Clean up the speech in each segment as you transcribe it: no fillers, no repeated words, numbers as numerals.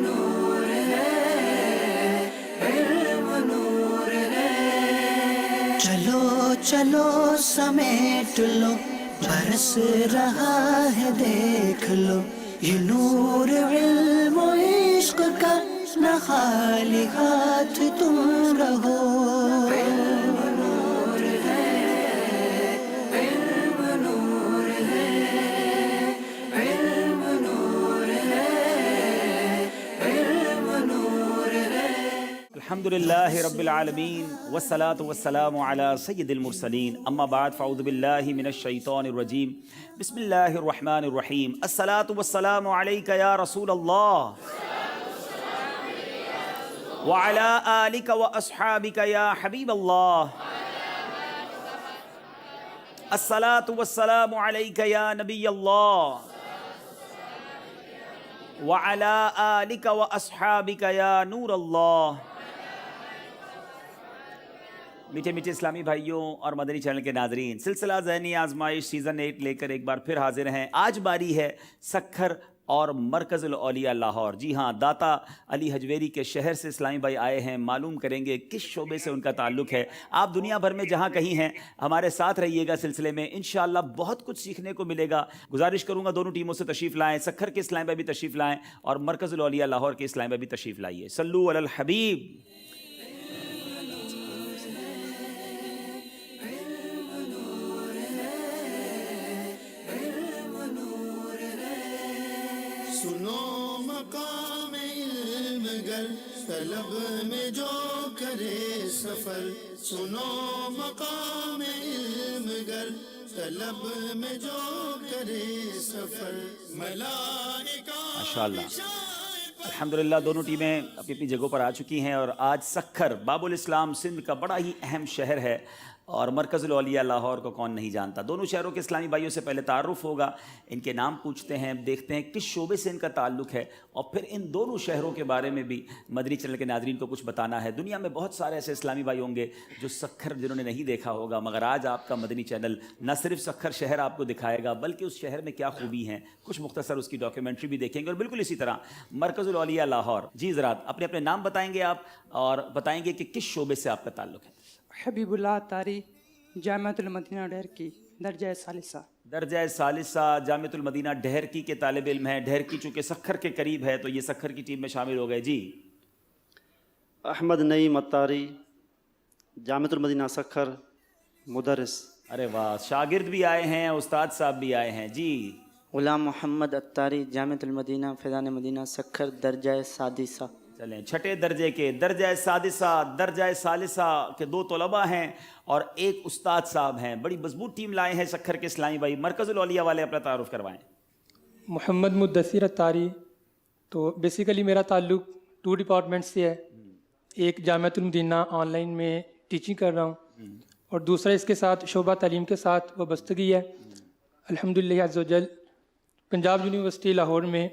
نور ہے، علم نور ہے، چلو چلو سمیٹ لو، برس رہا ہے دیکھ لو، یہ نور علم و عشق کا، نہ خالی ہاتھ تم رہو۔ علم نور ہے، علم نور ہے، علم نور ہے، علم نور ہے۔ الحمدللہ رب العالمین والصلاة والسلام علی سید المرسلین، اما بعد فاعوذ باللہ من الشیطان الرجیم، بسم اللہ الرحمن الرحیم۔ الصلاة والسلام علیک یا رسول اللہ وعلی آلک واصحابک یا حبیب اللہ، الصلاة والسلام علیک یا نبی اللہ وعلی آلک واصحابک یا نور اللہ۔ میٹھے میٹھے اسلامی بھائیوں اور مدنی چینل کے ناظرین، سلسلہ ذہنی آزمائش سیزن 8 لے کر ایک بار پھر حاضر ہیں۔ آج باری ہے سکھر اور مرکز الاولیاء لاہور۔ جی ہاں، داتا علی حجویری کے شہر سے اسلامی بھائی آئے ہیں، معلوم کریں گے کس شعبے سے ان کا تعلق ہے۔ آپ دنیا بھر میں جہاں کہیں ہیں ہمارے ساتھ رہیے گا سلسلے میں، انشاءاللہ بہت کچھ سیکھنے کو ملے گا۔ گزارش کروں گا دونوں ٹیموں سے تشریف لائیں، سکھر کے اسلامی بھائی بھی تشریف لائیں اور مرکز الاولیاء لاہور کے اسلامی بھائی بھی تشریف لائیے۔ صلو علی الحبیب۔ سنو مقام علم گر طلب میں جو کرے سفر، سنو مقام علم گر طلب میں جو کرے سفر، ملائکہ ماشاءاللہ، الحمدللہ دونوں ٹیمیں اپنی اپنی جگہوں پر آ چکی ہیں، اور آج سکھر باب الاسلام سندھ کا بڑا ہی اہم شہر ہے، اور مرکز الاولیاء لاہور کو کون نہیں جانتا۔ دونوں شہروں کے اسلامی بھائیوں سے پہلے تعارف ہوگا، ان کے نام پوچھتے ہیں، دیکھتے ہیں کس شعبے سے ان کا تعلق ہے، اور پھر ان دونوں شہروں کے بارے میں بھی مدنی چینل کے ناظرین کو کچھ بتانا ہے۔ دنیا میں بہت سارے ایسے اسلامی بھائی ہوں گے جو سکھر جنہوں نے نہیں دیکھا ہوگا، مگر آج آپ کا مدنی چینل نہ صرف سکھر شہر آپ کو دکھائے گا بلکہ اس شہر میں کیا خوبی ہیں، کچھ مختصر اس کی ڈاکیومنٹری بھی دیکھیں گے، اور بالکل اسی طرح مرکز الاولیاء لاہور۔ جی ذرا اپنے اپنے نام بتائیں گے آپ، اور بتائیں گے کہ کس شعبے سے آپ کا تعلق ہے۔ حبیب اللہ اتاری، جامعۃ المدینہ ڈھیرکی، درجہ ثالثہ۔ درجہ ثالثہ جامعۃ المدینہ ڈھیرکی کے طالب علم ہیں۔ ڈھیرکی چونکہ سکھر کے قریب ہے تو یہ سکھر کی ٹیم میں شامل ہو گئے۔ جی احمد نعیم اتاری، جامعۃ المدینہ سکھر، مدرس۔ ارے واہ، شاگرد بھی آئے ہیں، استاد صاحب بھی آئے ہیں۔ جی غلام محمد اتاری، جامعۃ المدینہ فیضان مدینہ سکھر، درجہ سادسہ۔ چلیں، چھٹے درجے کے درجہ سادسہ درجہ ثالثہ کے 2 طلباء ہیں اور 1 استاد صاحب ہیں۔ بڑی مضبوط ٹیم لائے ہیں سکھر کے اسلامی بھائی۔ مرکز الاولیاء والے اپنا تعارف کروائیں۔ محمد مدثر اتاری، تو بیسیکلی میرا تعلق 2 ڈپارٹمنٹ سے ہے۔ ایک جامعۃ المدینہ آن لائن میں ٹیچنگ کر رہا ہوں، اور دوسرا اس کے ساتھ شعبہ تعلیم کے ساتھ وابستگی ہے۔ الحمدللہ عز و جل پنجاب یونیورسٹی لاہور میں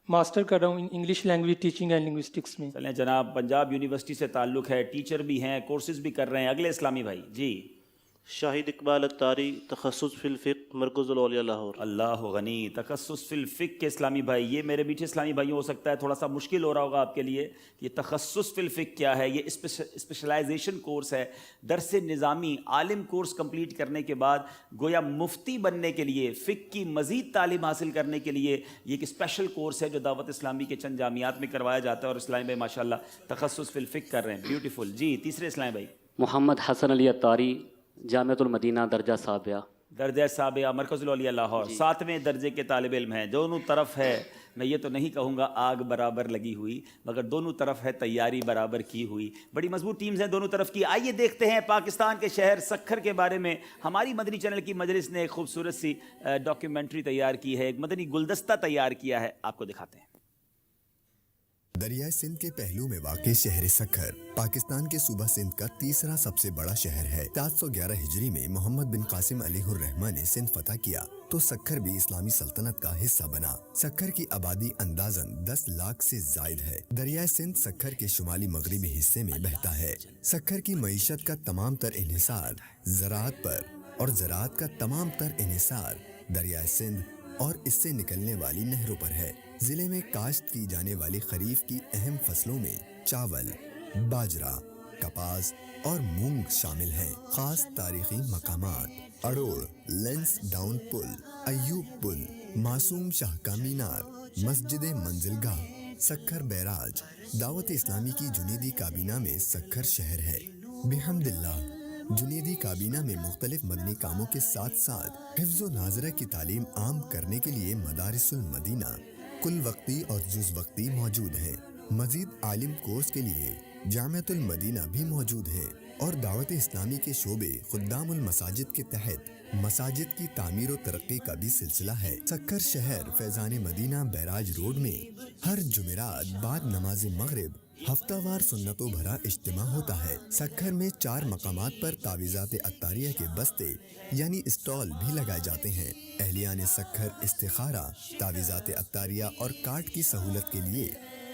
ماسٹر کر رہا ہوں English language teaching and linguistics میں۔ چلیں جناب، پنجاب یونیورسٹی سے تعلق ہے، ٹیچر بھی ہیں، کورسز بھی کر رہے ہیں۔ اگلے اسلامی بھائی۔ جی شاہد اقبال اتاری، تخصص فی الفقہ، مرکز الاولیاء لاہور۔ اللہ غنی، تخصص فی الفقہ کے اسلامی بھائی۔ یہ میرے میٹھے اسلامی بھائیوں ہو سکتا ہے تھوڑا سا مشکل ہو رہا ہوگا آپ کے لیے، یہ تخصص فی الفقہ کیا ہے۔ یہ اسپیشلائزیشن کورس ہے، درس نظامی عالم کورس کمپلیٹ کرنے کے بعد گویا مفتی بننے کے لیے، فقہ کی مزید تعلیم حاصل کرنے کے لیے یہ ایک اسپیشل کورس ہے جو دعوت اسلامی کے چند جامعات میں کروایا جاتا ہے، اور اسلامی بھائی ماشاءاللہ تخصص فی الفقہ کر رہے ہیں۔ بیوٹیفل۔ جی تیسرے اسلامی بھائی۔ محمد حسن علی اتاری، جامعۃ المدینہ درجہ سابعہ۔ درجہ سابعہ مرکز الاولیاء لاہور، 7ویں درجے کے طالب علم ہیں۔ دونوں طرف ہے، میں یہ تو نہیں کہوں گا آگ برابر لگی ہوئی، مگر دونوں طرف ہے تیاری برابر کی ہوئی۔ بڑی مضبوط ٹیمز ہیں دونوں طرف کی۔ آئیے دیکھتے ہیں پاکستان کے شہر سکھر کے بارے میں ہماری مدنی چینل کی مجلس نے ایک خوبصورت سی ڈاکیومنٹری تیار کی ہے، ایک مدنی گلدستہ تیار کیا ہے، آپ کو دکھاتے ہیں۔ دریائے سندھ کے پہلو میں واقع شہر سکھر پاکستان کے صوبہ سندھ کا تیسرا سب سے بڑا شہر ہے۔ 711 ہجری میں محمد بن قاسم علیہ الرحمہ نے سندھ فتح کیا تو سکھر بھی اسلامی سلطنت کا حصہ بنا۔ سکھر کی آبادی اندازاً 10 لاکھ سے زائد ہے۔ دریائے سندھ سکھر کے شمالی مغربی حصے میں بہتا ہے۔ سکھر کی معیشت کا تمام تر انحصار زراعت پر، اور زراعت کا تمام تر انحصار دریائے سندھ اور اس سے نکلنے والی نہروں پر ہے۔ ضلع میں کاشت کی جانے والی خریف کی اہم فصلوں میں چاول، باجرہ، کپاس اور مونگ شامل ہیں۔ خاص تاریخی مقامات: اڑوڑ لینس ڈاؤن پل، ایوب پل، معصوم شاہ کا مینار، مسجد منزل گاہ، سکھر بیراج۔ دعوت اسلامی کی جنیدی کابینہ میں سکھر شہر ہے۔ بحمد اللہ جنیدی کابینہ میں مختلف مدنی کاموں کے ساتھ ساتھ حفظ و ناظرہ کی تعلیم عام کرنے کے لیے مدارس المدینہ کل وقتی اور جز وقتی موجود ہیں۔ مزید عالم کورس کے لیے جامعۃ المدینہ بھی موجود ہے اور دعوت اسلامی کے شعبے خدام المساجد کے تحت مساجد کی تعمیر و ترقی کا بھی سلسلہ ہے۔ سکھر شہر فیضان مدینہ بیراج روڈ میں ہر جمعرات بعد نماز مغرب ہفتہ وار سنتوں بھرا اجتماع ہوتا ہے۔ سکھر میں 4 مقامات پر تعویذات عطاریہ کے بستے یعنی اسٹال بھی لگائے جاتے ہیں۔ اہلیان سکھر استخارہ، تعویذات عطاریہ اور کارٹ کی سہولت کے لیے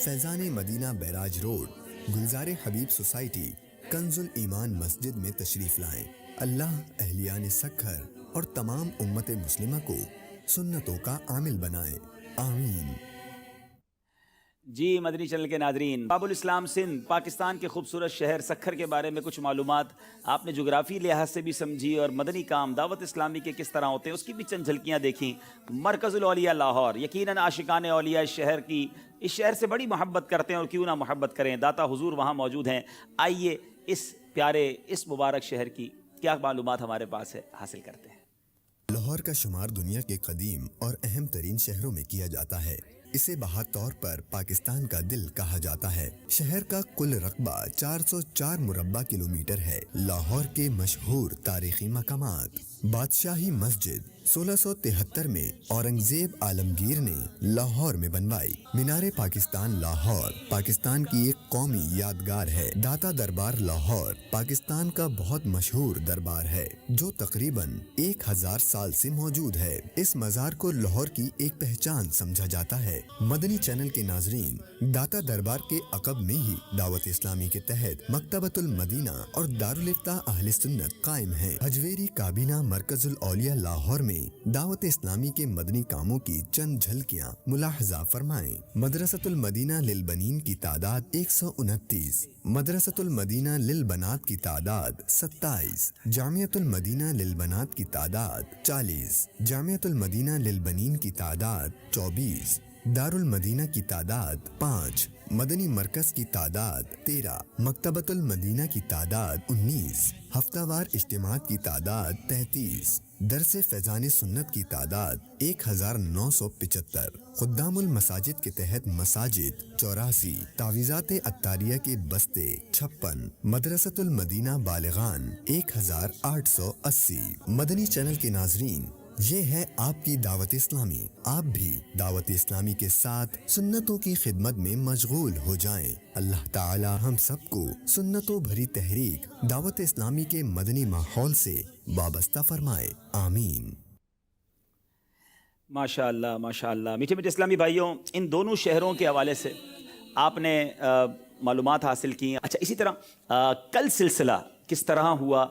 فیضان مدینہ بیراج روڈ، گلزار حبیب سوسائٹی، کنز الایمان مسجد میں تشریف لائیں۔ اللہ اہلیان سکھر اور تمام امت مسلمہ کو سنتوں کا عامل بنائے، آمین۔ جی مدنی چینل کے ناظرین، باب الاسلام سندھ پاکستان کے خوبصورت شہر سکھر کے بارے میں کچھ معلومات آپ نے جغرافی لحاظ سے بھی سمجھی اور مدنی کام دعوت اسلامی کے کس طرح ہوتے ہیں اس کی بھی چند جھلکیاں دیکھیں۔ مرکز الاولیاء لاہور، یقیناً عاشقان اولیاء شہر کی اس شہر سے بڑی محبت کرتے ہیں اور کیوں نہ محبت کریں، داتا حضور وہاں موجود ہیں۔ آئیے اس پیارے اس مبارک شہر کی کیا معلومات ہمارے پاس ہے حاصل کرتے ہیں۔ لاہور کا شمار دنیا کے قدیم اور اہم ترین شہروں میں کیا جاتا ہے۔ اسے بہا طور پر پاکستان کا دل کہا جاتا ہے۔ شہر کا کل رقبہ 404 مربع کلومیٹر ہے۔ لاہور کے مشہور تاریخی مقامات: بادشاہی مسجد 1673 میں اورنگزیب عالمگیر نے لاہور میں بنوائی۔ مینار پاکستان لاہور پاکستان کی ایک قومی یادگار ہے۔ داتا دربار لاہور پاکستان کا بہت مشہور دربار ہے جو تقریباً 1000 سال سے موجود ہے۔ اس مزار کو لاہور کی ایک پہچان سمجھا جاتا ہے۔ مدنی چینل کے ناظرین، داتا دربار کے عقب میں ہی دعوت اسلامی کے تحت مکتبۃ المدینہ اور دارالافتاء اہل سنت قائم ہے۔ حجویری کابینہ مرکز الاولیاء لاہور میں دعوت اسلامی کے مدنی کاموں کی چند جھلکیاں ملاحظہ فرمائیں۔ مدرسۃ المدینہ للبنین کی تعداد 129، مدرسۃ المدینہ للبنات کی تعداد 27، جامعۃ المدینہ للبنات کی تعداد 40، جامعۃ المدینہ للبنین کی تعداد 24، دارالمدینہ کی تعداد 5، مدنی مرکز کی تعداد 13، مکتبۃ المدینہ کی تعداد 19، ہفتہ وار اجتماعات کی تعداد 33، درس فیضان سنت کی تعداد 1975، خدام المساجد کے تحت مساجد 84، تعویذات عطاریہ کے بستے 56، مدرسۃ المدینہ بالغان 1880۔ مدنی چینل کے ناظرین، یہ ہے آپ کی دعوت اسلامی۔ آپ بھی دعوت اسلامی کے ساتھ سنتوں کی خدمت میں مشغول ہو جائیں۔ اللہ تعالی ہم سب کو سنتوں بھری تحریک دعوت اسلامی کے مدنی ماحول سے وابستہ فرمائے، آمین۔ ماشاء اللہ ماشاء اللہ۔ میٹھے میٹھے اسلامی بھائیوں، ان دونوں شہروں کے حوالے سے آپ نے معلومات حاصل کی۔ اچھا، اسی طرح کل سلسلہ کس طرح ہوا،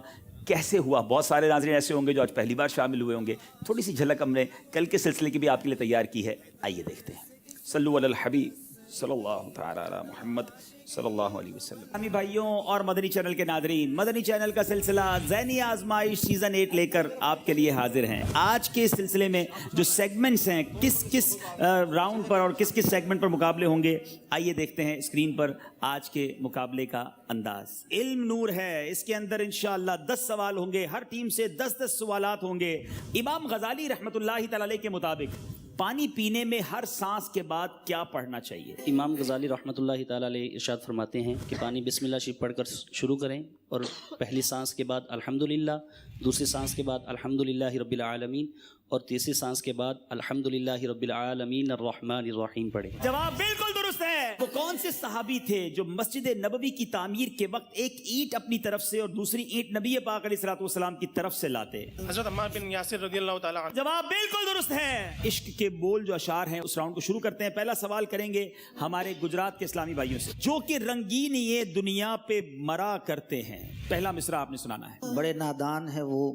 کیسے ہوا؟ بہت سارے ناظرین ایسے ہوں گے جو آج پہلی بار شامل ہوئے ہوں گے۔ تھوڑی سی جھلک ہم نے کل کے سلسلے کی بھی آپ کے لیے تیار کی ہے، آئیے دیکھتے ہیں۔ صلو علی الحبیب صلی اللہ تعالی علی محمد صلی اللہ علیہ وسلم۔ اسلامی بھائیوں اور مدنی چینل کے ناظرین، مدنی چینل کا سلسلہ ذہنی آزمائش سیزن 8 لے کر آپ کے لیے حاضر ہیں۔ آج کے سلسلے میں جو سیگمنٹس ہیں، کس کس راؤنڈ پر اور کس کس سیگمنٹ پر مقابلے ہوں گے، آئیے دیکھتے ہیں اسکرین پر آج کے مقابلے کا انداز۔ علم نور ہے، اس کے اندر انشاءاللہ 10 سوال ہوں گے، ہر ٹیم سے 10 سوالات ہوں گے۔ امام غزالی رحمۃ اللہ تعالی علیہ کے مطابق پانی پینے میں ہر سانس کے بعد کیا پڑھنا چاہیے؟ امام غزالی رحمۃ اللہ تعالیٰ علیہ ارشاد فرماتے ہیں کہ پانی بسم اللہ شریف پڑھ کر شروع کریں، اور پہلی سانس کے بعد الحمدللہ، دوسری سانس کے بعد الحمدللہ رب العالمین، اور تیسری سانس کے بعد الحمدللہ رب العالمین الرحمن الرحیم پڑھیں۔ جواب بالکل درست ہے۔ وہ کون سے صحابی تھے جو مسجد نبوی کی تعمیر کے وقت ایک اینٹ اپنی طرف سے اور دوسری اینٹ نبی پاک علیہ الصلوۃ والسلام کی طرف سے لاتے؟ حضرت عمار بن یاسر رضی اللہ تعالیٰ عنہ۔ جواب بالکل درست ہے۔ عشق کے بول جو اشعار ہیں اس راؤنڈ کو شروع کرتے ہیں۔ پہلا سوال کریں گے ہمارے گجرات کے اسلامی بھائیوں سے، جو کہ رنگین یہ دنیا پہ مرا کرتے ہیں۔ پہلا مصرع آپ نے سنانا ہے۔ بڑے نادان ہے وہ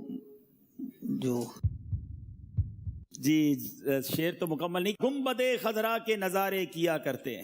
جو جی شعر تو مکمل نہیں. گنبد خضرا کے نظارے کیا کرتے ہیں.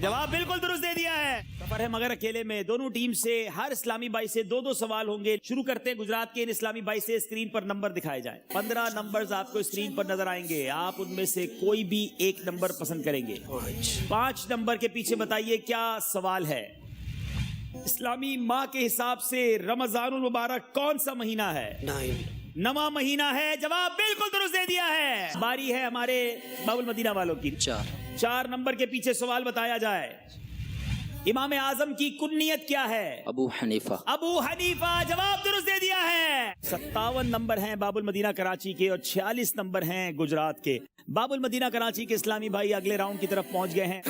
جواب بالکل درست دے دیا ہے. سفر ہے مگر اکیلے میں. دونوں ٹیم سے ہر اسلامی بھائی سے 2 سوال ہوں گے. شروع کرتے ہیں گجرات کے ان اسلامی بھائی سے. اسکرین پر نمبر دکھائے جائیں. 15 نمبرز آپ کو اسکرین پر نظر آئیں گے. آپ ان میں سے کوئی بھی ایک نمبر پسند کریں گے. 5 نمبر کے پیچھے بتائیے کیا سوال ہے. اسلامی ماہ کے حساب سے رمضان المبارک کون سا مہینہ ہے؟ 9واں مہینہ ہے. جواب بالکل درست دے دیا ہے. باری ہے ہمارے باب المدینہ والوں کی. 4 نمبر کے پیچھے سوال بتایا جائے. امام اعظم کی کنیت کیا ہے؟ ابو حنیفہ. ابو حنیفہ. جواب درست دے دیا ہے. 57 نمبر ہیں باب المدینہ کراچی کے اور 46 نمبر ہیں گجرات کے. باب المدینہ کراچی کے اسلامی بھائی اگلے راؤنڈ کی طرف پہنچ گئے ہیں.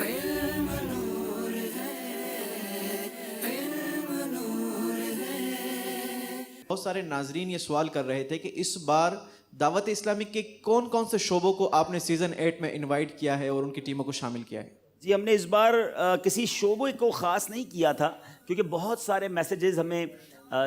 بہت سارے ناظرین یہ سوال کر رہے تھے کہ اس بار دعوت اسلامی کے کون کون سے شعبوں کو آپ نے سیزن 8 میں انوائٹ کیا ہے اور ان کی ٹیموں کو شامل کیا ہے؟ جی ہم نے اس بار کسی شعبے کو خاص نہیں کیا تھا کیونکہ بہت سارے میسیجز ہمیں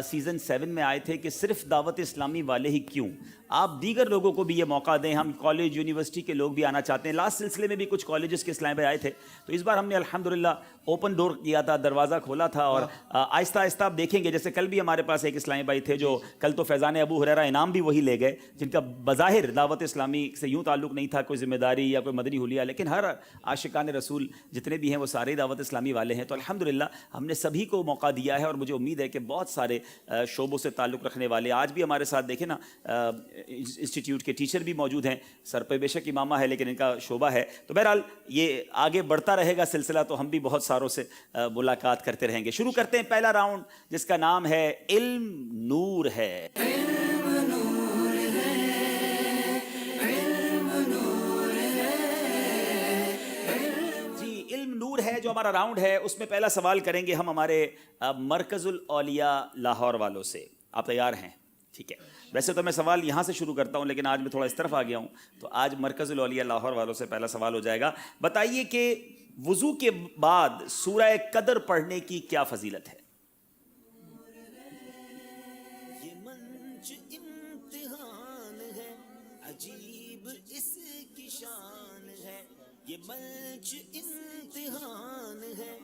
سیزن 7 میں آئے تھے کہ صرف دعوت اسلامی والے ہی کیوں، آپ دیگر لوگوں کو بھی یہ موقع دیں. ہم کالج یونیورسٹی کے لوگ بھی آنا چاہتے ہیں. لاسٹ سلسلے میں بھی کچھ کالجز کے اسلامی بھائی آئے تھے تو اس بار ہم نے الحمدللہ اوپن ڈور کیا تھا، دروازہ کھولا تھا. اور آہستہ آہستہ آپ دیکھیں گے جیسے کل بھی ہمارے پاس ایک اسلامی بھائی تھے جو کل تو فیضان ابو ہریرہ انعام بھی وہی لے گئے جن کا بظاہر دعوت اسلامی سے یوں تعلق نہیں تھا، کوئی ذمہ داری یا کوئی مدنی حلیہ، لیکن ہر عاشقان رسول جتنے بھی ہیں وہ سارے دعوت اسلامی والے ہیں. تو الحمدللہ ہم نے سبھی کو موقع دیا ہے اور مجھے امید ہے کہ بہت سارے شعبوں سے تعلق رکھنے والے آج بھی ہمارے ساتھ دیکھیں نا انسٹیٹیوٹ کے ٹیچر بھی موجود ہیں. سر پہ بے شک امامہ ہے لیکن ان کا شعبہ ہے. تو بہرحال یہ آگے بڑھتا رہے گا سلسلہ تو ہم بھی بہت ساروں سے ملاقات کرتے رہیں گے. شروع کرتے ہیں پہلا راؤنڈ جس کا نام ہے علم نور ہے. جی علم نور ہے جو ہمارا راؤنڈ ہے اس میں پہلا سوال کریں گے ہم ہمارے مرکز الاولیاء لاہور والوں سے. آپ تیار ہیں؟ ٹھیک ہے. ویسے تو میں سوال یہاں سے شروع کرتا ہوں لیکن آج میں تھوڑا اس طرف آ گیا ہوں تو آج مرکز الاولیاء لاہور والوں سے پہلا سوال ہو جائے گا. بتائیے کہ وضو کے بعد سورہ قدر پڑھنے کی کیا فضیلت ہے؟ یہ منچ امتحان ہے عجیب اس کی شان ہے. یہ منچ امتحان ہے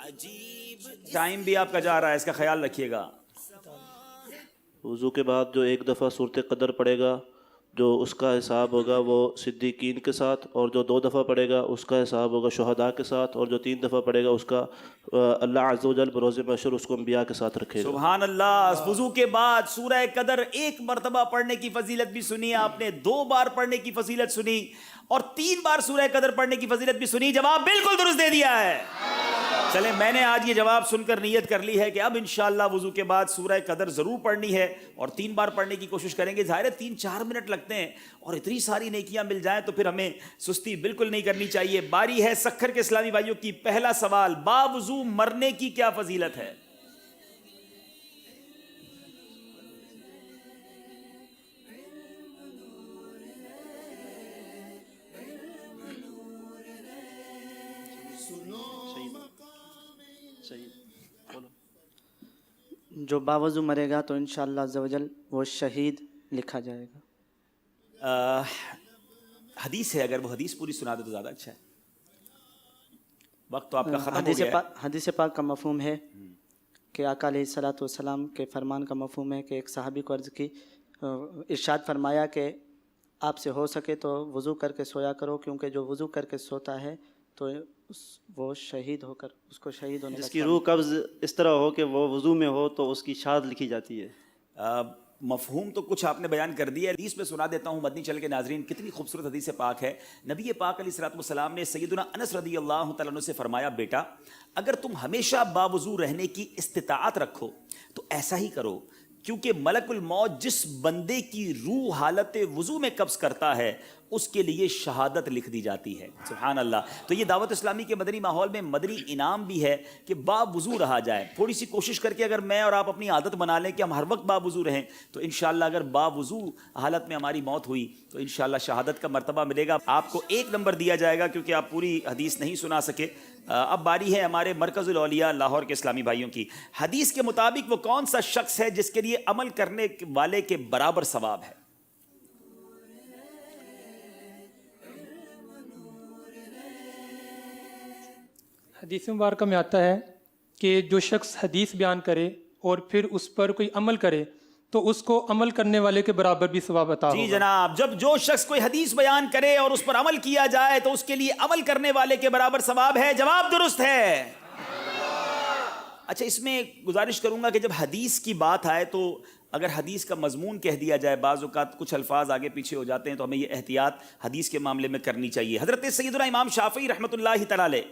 عجیب. ٹائم بھی آپ کا جا رہا ہے اس کا خیال رکھیے گا. وضو کے بعد جو ایک دفعہ صورت قدر پڑھے گا جو اس کا حساب ہوگا وہ صدیقین کے ساتھ، اور جو 2 دفعہ پڑھے گا اس کا حساب ہوگا شہداء کے ساتھ، اور جو 3 دفعہ پڑھے گا اس کا اللہ عز و جل بروز محشر اس کو انبیاء کے ساتھ رکھے گا. سبحان اللہ. وضو کے بعد سورہ قدر 1 مرتبہ پڑھنے کی فضیلت بھی سنی آپ نے، 2 بار پڑھنے کی فضیلت سنی اور 3 بار سورہ قدر پڑھنے کی فضیلت بھی سنی. جواب بالکل درست دے دیا ہے. چلیں میں نے آج یہ جواب سن کر نیت کر لی ہے کہ اب انشاءاللہ وضو کے بعد سورہ قدر ضرور پڑھنی ہے اور 3 بار پڑھنے کی کوشش کریں گے. ظاہر ہے 3-4 منٹ لگتے ہیں اور اتنی ساری نیکیاں مل جائیں تو پھر ہمیں سستی بالکل نہیں کرنی چاہیے. باری ہے سکھر کے اسلامی بھائیوں کی. پہلا سوال، باوضو مرنے کی کیا فضیلت ہے؟ جو باوضو مرے گا تو انشاءاللہ عز و جل وہ شہید لکھا جائے گا. حدیث ہے، اگر وہ حدیث پوری سنا دے تو زیادہ اچھا ہے. وقت تو آپ کا ختم ہو گیا ہے. حدیث پاک کا مفہوم ہے کہ آقا علیہ الصلوۃ والسلام کے فرمان کا مفہوم ہے کہ ایک صحابی کو عرض کی، ارشاد فرمایا کہ آپ سے ہو سکے تو وضو کر کے سویا کرو کیونکہ جو وضو کر کے سوتا ہے تو وہ شہید ہو کر اس کو شہید ہونے جس کی روح قبض اس طرح ہو کہ وہ وضو میں ہو تو اس کی شہادت لکھی جاتی ہے. مفہوم تو کچھ آپ نے بیان کر دیا ہے. حدیث میں سنا دیتا ہوں مدنی چل کے ناظرین، کتنی خوبصورت حدیث پاک ہے. نبی پاک علیہ الصلوۃ والسلام نے سیدنا انس رضی اللہ تعالیٰ عنہ سے فرمایا، بیٹا اگر تم ہمیشہ باوضو رہنے کی استطاعت رکھو تو ایسا ہی کرو، کیونکہ ملک الموت جس بندے کی روح حالت وضو میں قبض کرتا ہے اس کے لیے شہادت لکھ دی جاتی ہے. سبحان اللہ. تو یہ دعوت اسلامی کے مدنی ماحول میں مدنی انعام بھی ہے کہ باوضو رہا جائے. تھوڑی سی کوشش کر کے اگر میں اور آپ اپنی عادت بنا لیں کہ ہم ہر وقت باوضو رہیں تو انشاءاللہ اگر باوضو حالت میں ہماری موت ہوئی تو انشاءاللہ شہادت کا مرتبہ ملے گا. آپ کو 1 نمبر دیا جائے گا کیونکہ آپ پوری حدیث نہیں سنا سکے. اب باری ہے ہمارے مرکز الاولیاء لاہور کے اسلامی بھائیوں کی. حدیث کے مطابق وہ کون سا شخص ہے جس کے لیے عمل کرنے والے کے برابر ثواب ہے؟ حدیث مبارکہ میں آتا ہے کہ جو شخص حدیث بیان کرے اور پھر اس پر کوئی عمل کرے تو اس کو عمل کرنے والے کے برابر بھی ثواب عطا ہوگا. جی جناب, جب جو شخص کوئی حدیث بیان کرے اور اس پر عمل کیا جائے تو اس کے لیے عمل کرنے والے کے برابر ثواب ہے. جواب درست ہے. اچھا, اس میں گزارش کروں گا کہ جب حدیث کی بات آئے تو اگر حدیث کا مضمون کہہ دیا جائے, بعض اوقات کچھ الفاظ آگے پیچھے ہو جاتے ہیں تو ہمیں یہ احتیاط حدیث کے معاملے میں کرنی چاہیے. حضرت سیدنا امام شافعی رحمۃ اللہ تعالی علیہ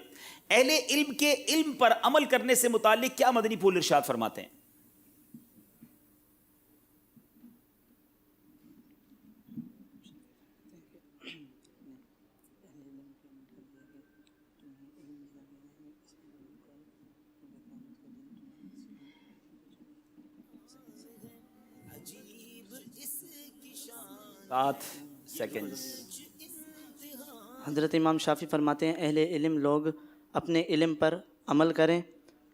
اہل علم کے علم پر عمل کرنے سے متعلق کیا مدنی پھول ارشاد فرماتے ہیں؟ حضرت امام شافعی فرماتے ہیں اہل علم لوگ اپنے علم پر عمل کریں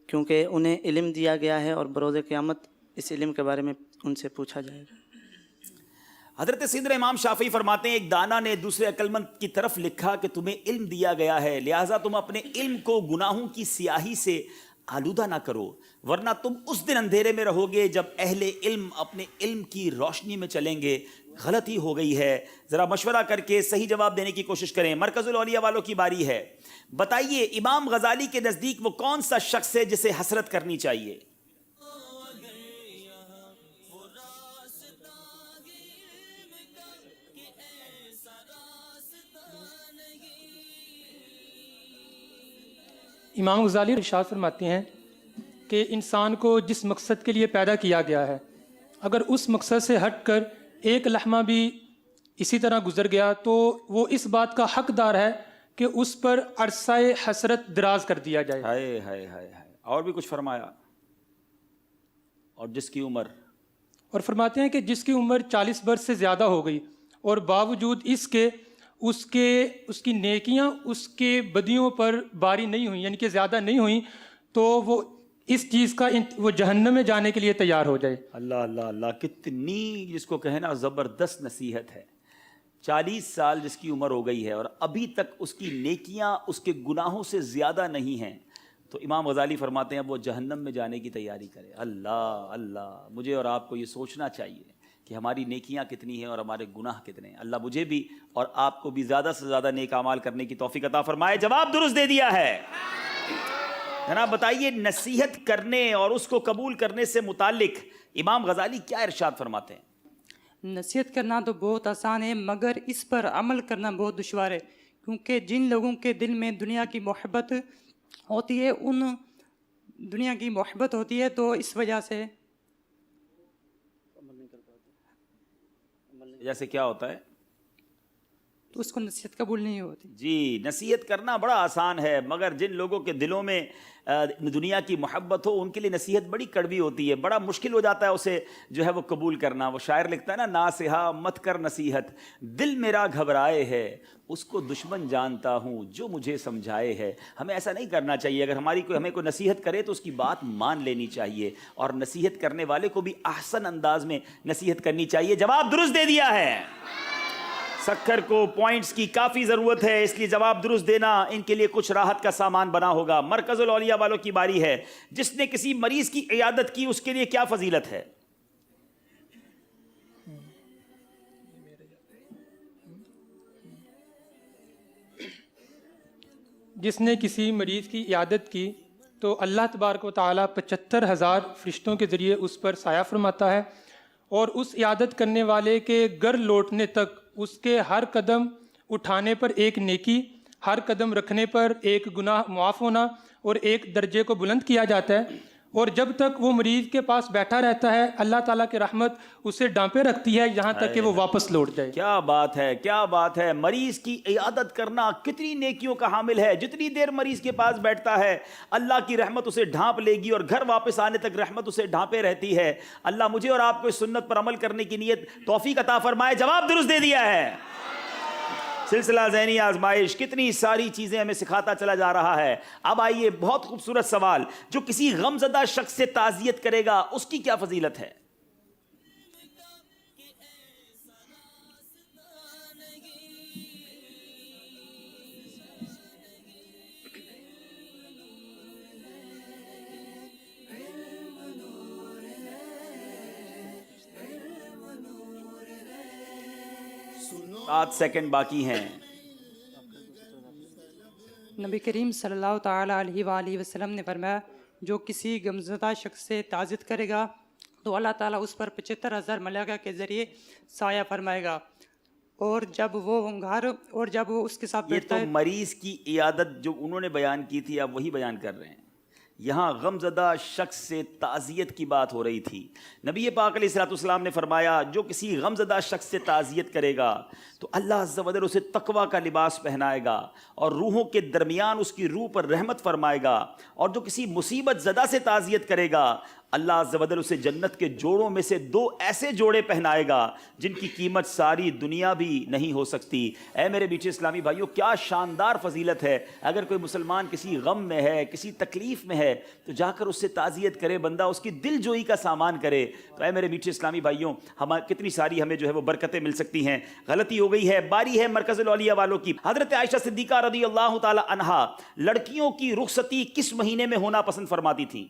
کیونکہ انہیں علم دیا گیا ہے اور بروز قیامت اس علم کے بارے میں ان سے پوچھا جائے گا. حضرت سیدنا امام شافعی فرماتے ہیں ایک دانا نے دوسرے عقلمند کی طرف لکھا کہ تمہیں علم دیا گیا ہے, لہٰذا تم اپنے علم کو گناہوں کی سیاہی سے آلودہ نہ کرو, ورنہ تم اس دن اندھیرے میں رہو گے جب اہل علم اپنے علم کی روشنی میں چلیں گے. غلطی ہو گئی ہے, ذرا مشورہ کر کے صحیح جواب دینے کی کوشش کریں. مرکز الاولیاء والوں کی باری ہے. بتائیے امام غزالی کے نزدیک وہ کون سا شخص ہے جسے حسرت کرنی چاہیے؟ امام غزالی ارشاد فرماتے ہیں کہ انسان کو جس مقصد کے لیے پیدا کیا گیا ہے اگر اس مقصد سے ہٹ کر ایک لمحہ بھی اسی طرح گزر گیا تو وہ اس بات کا حقدار ہے کہ اس پر عرصہ حسرت دراز کر دیا جائے. ہائے ہائے ہائے ہائے. اور بھی کچھ فرمایا؟ اور جس کی عمر, اور فرماتے ہیں کہ جس کی عمر 40 برس سے زیادہ ہو گئی اور باوجود اس کے اس کی نیکیاں اس کے بدیوں پر باری نہیں ہوئیں, یعنی کہ زیادہ نہیں ہوئیں, تو وہ اس چیز کا وہ جہنم میں جانے کے لیے تیار ہو جائے. اللہ اللہ اللہ, کتنی جس کو کہنا زبردست نصیحت ہے. 40 سال جس کی عمر ہو گئی ہے اور ابھی تک اس کی نیکیاں اس کے گناہوں سے زیادہ نہیں ہیں, تو امام غزالی فرماتے ہیں اب وہ جہنم میں جانے کی تیاری کرے. اللہ اللہ, مجھے اور آپ کو یہ سوچنا چاہیے کہ ہماری نیکیاں کتنی ہیں اور ہمارے گناہ کتنے ہیں. اللہ مجھے بھی اور آپ کو بھی زیادہ سے زیادہ نیک اعمال کرنے کی توفیق عطا فرمائے. جواب درست دے دیا ہے. جناب بتائیے نصیحت کرنے اور اس کو قبول کرنے سے متعلق امام غزالی کیا ارشاد فرماتے ہیں؟ نصیحت کرنا تو بہت آسان ہے مگر اس پر عمل کرنا بہت دشوار ہے, کیونکہ جن لوگوں کے دل میں دنیا کی محبت ہوتی ہے ان دنیا کی محبت ہوتی ہے تو اس وجہ سے جیسے کیا ہوتا ہے تو اس کو نصیحت قبول نہیں ہوتی. جی, نصیحت کرنا بڑا آسان ہے مگر جن لوگوں کے دلوں میں دنیا کی محبت ہو ان کے لیے نصیحت بڑی کڑوی ہوتی ہے, بڑا مشکل ہو جاتا ہے اسے جو ہے وہ قبول کرنا. وہ شاعر لکھتا ہے نا, ناصحا مت کر نصیحت دل میرا گھبرائے ہے, اس کو دشمن جانتا ہوں جو مجھے سمجھائے ہے. ہمیں ایسا نہیں کرنا چاہیے. اگر ہمیں کوئی نصیحت کرے تو اس کی بات مان لینی چاہیے اور نصیحت کرنے والے کو بھی احسن انداز میں نصیحت کرنی چاہیے. جواب درست دے دیا ہے. سکھر کو پوائنٹس کی کافی ضرورت ہے, اس لیے جواب درست دینا ان کے لیے کچھ راحت کا سامان بنا ہوگا. مرکز الاولیاء والوں کی باری ہے. جس نے کسی مریض کی عیادت کی اس کے لیے کیا فضیلت ہے؟ جس نے کسی مریض کی عیادت کی تو اللہ تبارک و تعالیٰ 75,000 فرشتوں کے ذریعے اس پر سایہ فرماتا ہے اور اس عیادت کرنے والے کے گھر لوٹنے تک اس کے ہر قدم اٹھانے پر ایک نیکی, ہر قدم رکھنے پر ایک گناہ معاف ہونا اور ایک درجے کو بلند کیا جاتا ہے. اور جب تک وہ مریض کے پاس بیٹھا رہتا ہے اللہ تعالیٰ کی رحمت اسے ڈانپے رکھتی ہے یہاں تک کہ وہ واپس لوٹ جائے. کیا بات ہے، کیا بات ہے. مریض کی عیادت کرنا کتنی نیکیوں کا حامل ہے. جتنی دیر مریض کے پاس بیٹھتا ہے اللہ کی رحمت اسے ڈھانپ لے گی، اور گھر واپس آنے تک رحمت اسے ڈھانپے رہتی ہے. اللہ مجھے اور آپ کو اس سنت پر عمل کرنے کی نیت توفیق عطا فرمائے. جواب درست دے دیا ہے. سلسلہ ذہنی آزمائش کتنی ساری چیزیں ہمیں سکھاتا چلا جا رہا ہے. اب آئیے بہت خوبصورت سوال. جو کسی غمزدہ شخص سے تعزیت کرے گا اس کی کیا فضیلت ہے؟ آٹھ سیکنڈ باقی ہیں. نبی کریم صلی اللہ تعالیٰ علیہ وآلہ وسلم نے فرمایا جو کسی غمزدہ شخص سے تعزیت کرے گا تو اللہ تعالیٰ اس پر 75,000 ملائکہ کے ذریعے سایہ فرمائے گا. اور جب وہ اس کے ساتھ یہ تو مریض کی عیادت جو انہوں نے بیان کی تھی آپ وہی بیان کر رہے ہیں. یہاں غمزدہ شخص سے تعزیت کی بات ہو رہی تھی. نبی پاک علیہ الصلوۃ والسلام نے فرمایا جو کسی غمزدہ شخص سے تعزیت کرے گا تو اللہ عز و جل اسے تقویٰ کا لباس پہنائے گا اور روحوں کے درمیان اس کی روح پر رحمت فرمائے گا. اور جو کسی مصیبت زدہ سے تعزیت کرے گا اللہ عز و جل اسے جنت کے جوڑوں میں سے 2 ایسے جوڑے پہنائے گا جن کی قیمت ساری دنیا بھی نہیں ہو سکتی. اے میرے بیچے اسلامی بھائیوں کیا شاندار فضیلت ہے. اگر کوئی مسلمان کسی غم میں ہے کسی تکلیف میں ہے تو جا کر اس سے تعزیت کرے، بندہ اس کی دل جوئی کا سامان کرے. تو اے میرے بیچے اسلامی بھائیوں کتنی ساری ہمیں جو ہے وہ برکتیں مل سکتی ہیں. غلطی ہو گئی ہے، باری ہے مرکز الاولیاء والوں کی. حضرت عائشہ صدیقہ رضی اللہ تعالی عنہا لڑکیوں کی رخصتی کس مہینے میں ہونا پسند فرماتی تھی؟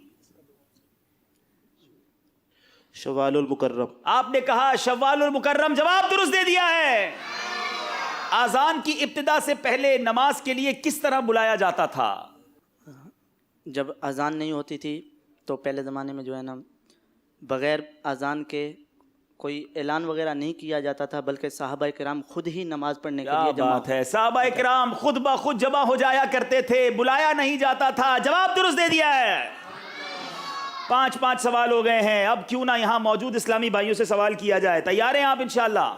شوال المکرم. آپ نے کہا شوال المکرم. جواب درست دے دیا ہے. آذان کی ابتدا سے پہلے نماز کے لیے کس طرح بلایا جاتا تھا؟ جب اذان نہیں ہوتی تھی تو پہلے زمانے میں جو ہے نا بغیر اذان کے کوئی اعلان وغیرہ نہیں کیا جاتا تھا بلکہ صحابہ کرام خود ہی نماز پڑھنے کے لیے جمع ہے. صحابہ کرام خود بخود جمع ہو جایا کرتے تھے، بلایا نہیں جاتا تھا. جواب درست دے دیا ہے. 5 سوال ہو گئے ہیں. اب کیوں نہ یہاں موجود اسلامی بھائیوں سے سوال کیا جائے. تیار ہیں آپ انشاءاللہ؟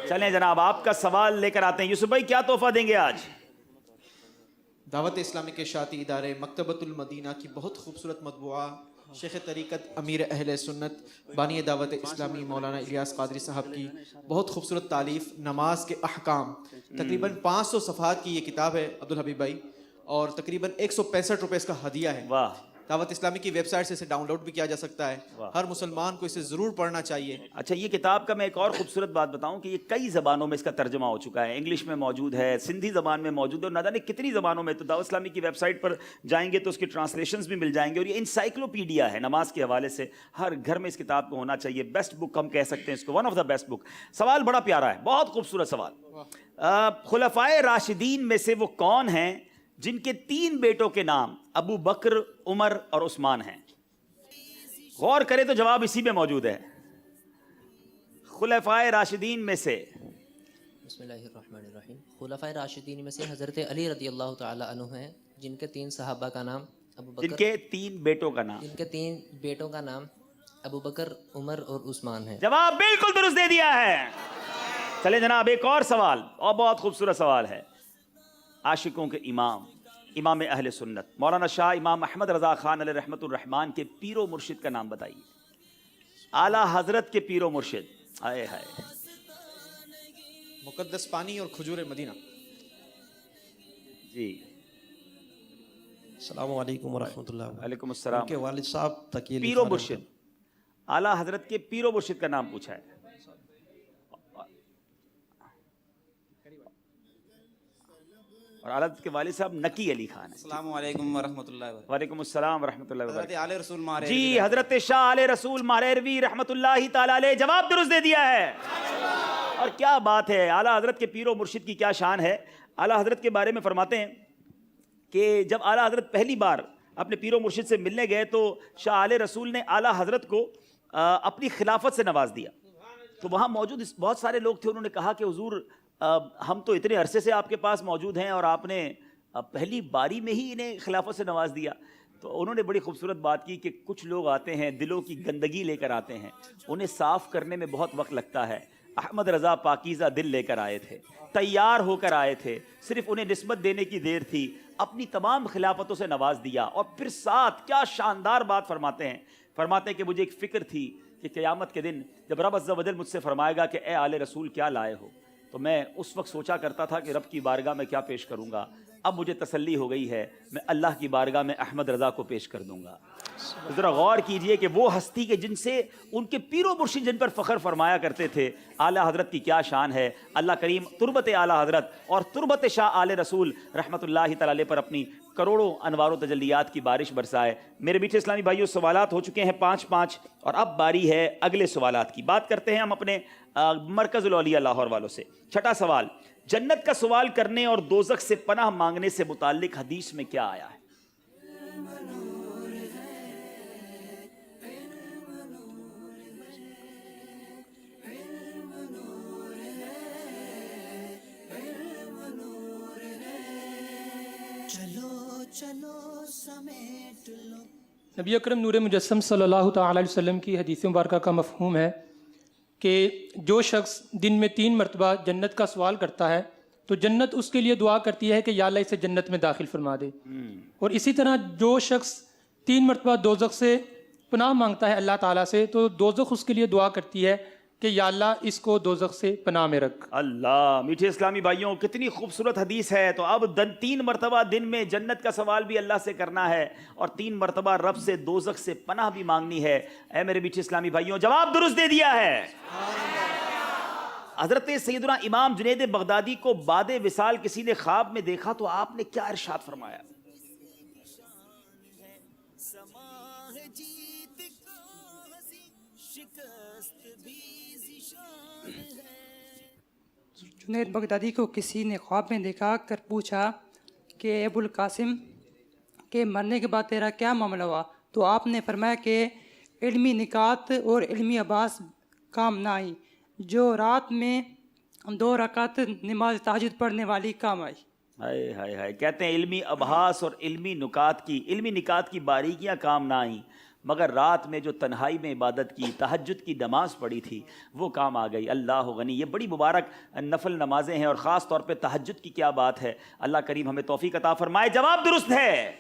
چلیں جناب آپ کا سوال لے کر آتے ہیں. یوسف بھائی کیا تحفہ دیں گے آج؟ دعوت اسلامی کے اشاعتی ادارے مکتبۃ المدینہ کی بہت خوبصورت مطبوعہ شیخ طریقت امیر اہل سنت بانی دعوت اسلامی مولانا الیاس قادری صاحب کی بہت خوبصورت تالیف نماز کے احکام، تقریباً 500 صفحات کی یہ کتاب ہے عبدالحبیب بھائی، اور تقریباً 165 روپے اس کا ہدیہ ہے. واہ. دعوت اسلامی کی ویب سائٹ سے اسے ڈاؤن لوڈ بھی کیا جا سکتا ہے. ہر مسلمان کو اسے ضرور پڑھنا چاہیے. اچھا یہ کتاب کا میں ایک اور خوبصورت بات بتاؤں کہ یہ کئی زبانوں میں اس کا ترجمہ ہو چکا ہے. انگلش میں موجود ہے، سندھی زبان میں موجود ہے، اور نہ جانے کتنی زبانوں میں. تو دعوت اسلامی کی ویب سائٹ پر جائیں گے تو اس کی ٹرانسلیشنز بھی مل جائیں گے. اور یہ انسائکلوپیڈیا ہے نماز کے حوالے سے. ہر گھر میں اس کتاب کو ہونا چاہیے. بیسٹ بک ہم کہہ سکتے ہیں اس کو، ون آف دا بیسٹ بک. سوال بڑا پیارا ہے، بہت خوبصورت سوال. خلفائے راشدین میں سے وہ کون ہیں جن کے 3 بیٹوں کے نام ابو بکر، عمر اور عثمان ہیں؟ غور کرے تو جواب اسی میں موجود ہے. خلفائے راشدین میں سے بسم اللہ الرحمن الرحیم. خلفائے راشدین میں سے حضرت علی رضی اللہ تعالی عنہ ہیں جن کے 3 صحابہ کا نام ابو بکر، جن کے 3 بیٹوں کا نام، جن کے 3 بیٹوں کا نام ابو بکر، عمر اور عثمان ہے. جواب بالکل درست دے دیا ہے. چلیں جناب ایک اور سوال، اور بہت خوبصورت سوال ہے. عاشقوں کے امام، امام اہل سنت مولانا شاہ امام احمد رضا خان علیہ رحمت الرحمان کے پیر و مرشد کا نام بتائیے. اعلیٰ حضرت کے پیر و مرشد. ہائے ہائے. مقدس پانی اور کھجور مدینہ. جی السلام علیکم ورحمۃ اللہ. وعلیکم السلام. ان کے والد صاحب تک یہ پیر و مرشد، اعلیٰ حضرت کے پیر و مرشد کا نام پوچھا ہے. اور اعلیٰ حضرت کے والد صاحب نکی علی خان ہیں. السلام علیکم ورحمۃ اللہ وبرکاتہ. وعلیکم السلام ورحمۃ اللہ حضرت آل رسول ماہر جی حضرت شاہ آل رسول ماہروی رحمۃ اللہ تعالی علیہ. جواب درست دے دیا ہے. اور کیا بات ہے، اعلیٰ حضرت کے پیر و مرشد کی کیا شان ہے. اعلیٰ حضرت کے بارے میں فرماتے ہیں کہ جب اعلیٰ حضرت پہلی بار اپنے پیر و مرشد سے ملنے گئے تو شاہ آل رسول نے اعلیٰ حضرت کو اپنی خلافت سے نواز دیا. تو وہاں موجود بہت سارے لوگ تھے. انہوں نے کہا کہ حضور ہم تو اتنے عرصے سے آپ کے پاس موجود ہیں اور آپ نے پہلی باری میں ہی انہیں خلافت سے نواز دیا. تو انہوں نے بڑی خوبصورت بات کی کہ کچھ لوگ آتے ہیں دلوں کی گندگی لے کر آتے ہیں، انہیں صاف کرنے میں بہت وقت لگتا ہے. احمد رضا پاکیزہ دل لے کر آئے تھے، تیار ہو کر آئے تھے، صرف انہیں نسبت دینے کی دیر تھی، اپنی تمام خلافتوں سے نواز دیا. اور پھر ساتھ کیا شاندار بات فرماتے ہیں کہ مجھے ایک فکر تھی کہ قیامت کے دن جب رب عز و جل مجھ سے فرمائے گا کہ اے آل رسول کیا لائے ہو، تو میں اس وقت سوچا کرتا تھا کہ رب کی بارگاہ میں کیا پیش کروں گا. اب مجھے تسلی ہو گئی ہے، میں اللہ کی بارگاہ میں احمد رضا کو پیش کر دوں گا. ذرا غور کیجئے کہ وہ ہستی کے جن سے ان کے پیر و مرشد جن پر فخر فرمایا کرتے تھے، اعلیٰ حضرت کی کیا شان ہے. اللہ کریم تربت اعلیٰ حضرت اور تربت شاہ آل رسول رحمۃ اللہ تعالی علیہ پر اپنی کروڑوں انوار و تجلیات کی بارش برسائے. میرے میٹھے اسلامی بھائیوں، سوالات ہو چکے ہیں 5 اور اب باری ہے اگلے سوالات کی. بات کرتے ہیں ہم اپنے مرکز الاولیاء لاہور والوں سے. چھٹا سوال، جنت کا سوال کرنے اور دوزخ سے پناہ مانگنے سے متعلق حدیث میں کیا آیا ہے؟ نبی اکرم نور مجسم صلی اللہ تعالی علیہ وسلم کی حدیث مبارکہ کا مفہوم ہے کہ جو شخص دن میں 3 مرتبہ جنت کا سوال کرتا ہے تو جنت اس کے لیے دعا کرتی ہے کہ یا اللہ اسے جنت میں داخل فرما دے. اور اسی طرح جو شخص 3 مرتبہ دوزخ سے پناہ مانگتا ہے اللہ تعالیٰ سے تو دوزخ اس کے لیے دعا کرتی ہے کہ یا اللہ اس کو دوزخ سے پناہ میں رکھ. اللہ، میٹھے اسلامی بھائیوں کتنی خوبصورت حدیث ہے. تو اب 3 مرتبہ دن میں جنت کا سوال بھی اللہ سے کرنا ہے اور 3 مرتبہ رب سے دوزخ سے پناہ بھی مانگنی ہے. اے میرے میٹھے اسلامی بھائیوں، جواب درست دے دیا ہے. حضرت سیدنا امام جنید بغدادی کو بعد وصال کسی نے خواب میں دیکھا تو آپ نے کیا ارشاد فرمایا؟ جنید بغدادی کو کسی نے خواب میں دیکھا کر پوچھا کہ ابو القاسم کے مرنے کے بعد تیرا کیا معاملہ ہوا؟ تو آپ نے فرمایا کہ علمی نکات اور علمی عباس کام نہ آئی، جو رات میں 2 رکعت نماز تہجد پڑھنے والی کام آئی. ہائے ہائے ہائے، کہتے ہیں علمی ابحاث اور علمی نکات کی باریکیاں کام نہ آئیں، مگر رات میں جو تنہائی میں عبادت کی، تہجد کی نماز پڑھی تھی وہ کام آ گئی. اللہ غنی، یہ بڑی مبارک نفل نمازیں ہیں اور خاص طور پہ تہجد کی کیا بات ہے. اللہ کریم ہمیں توفیق عطا فرمائے. جواب درست ہے.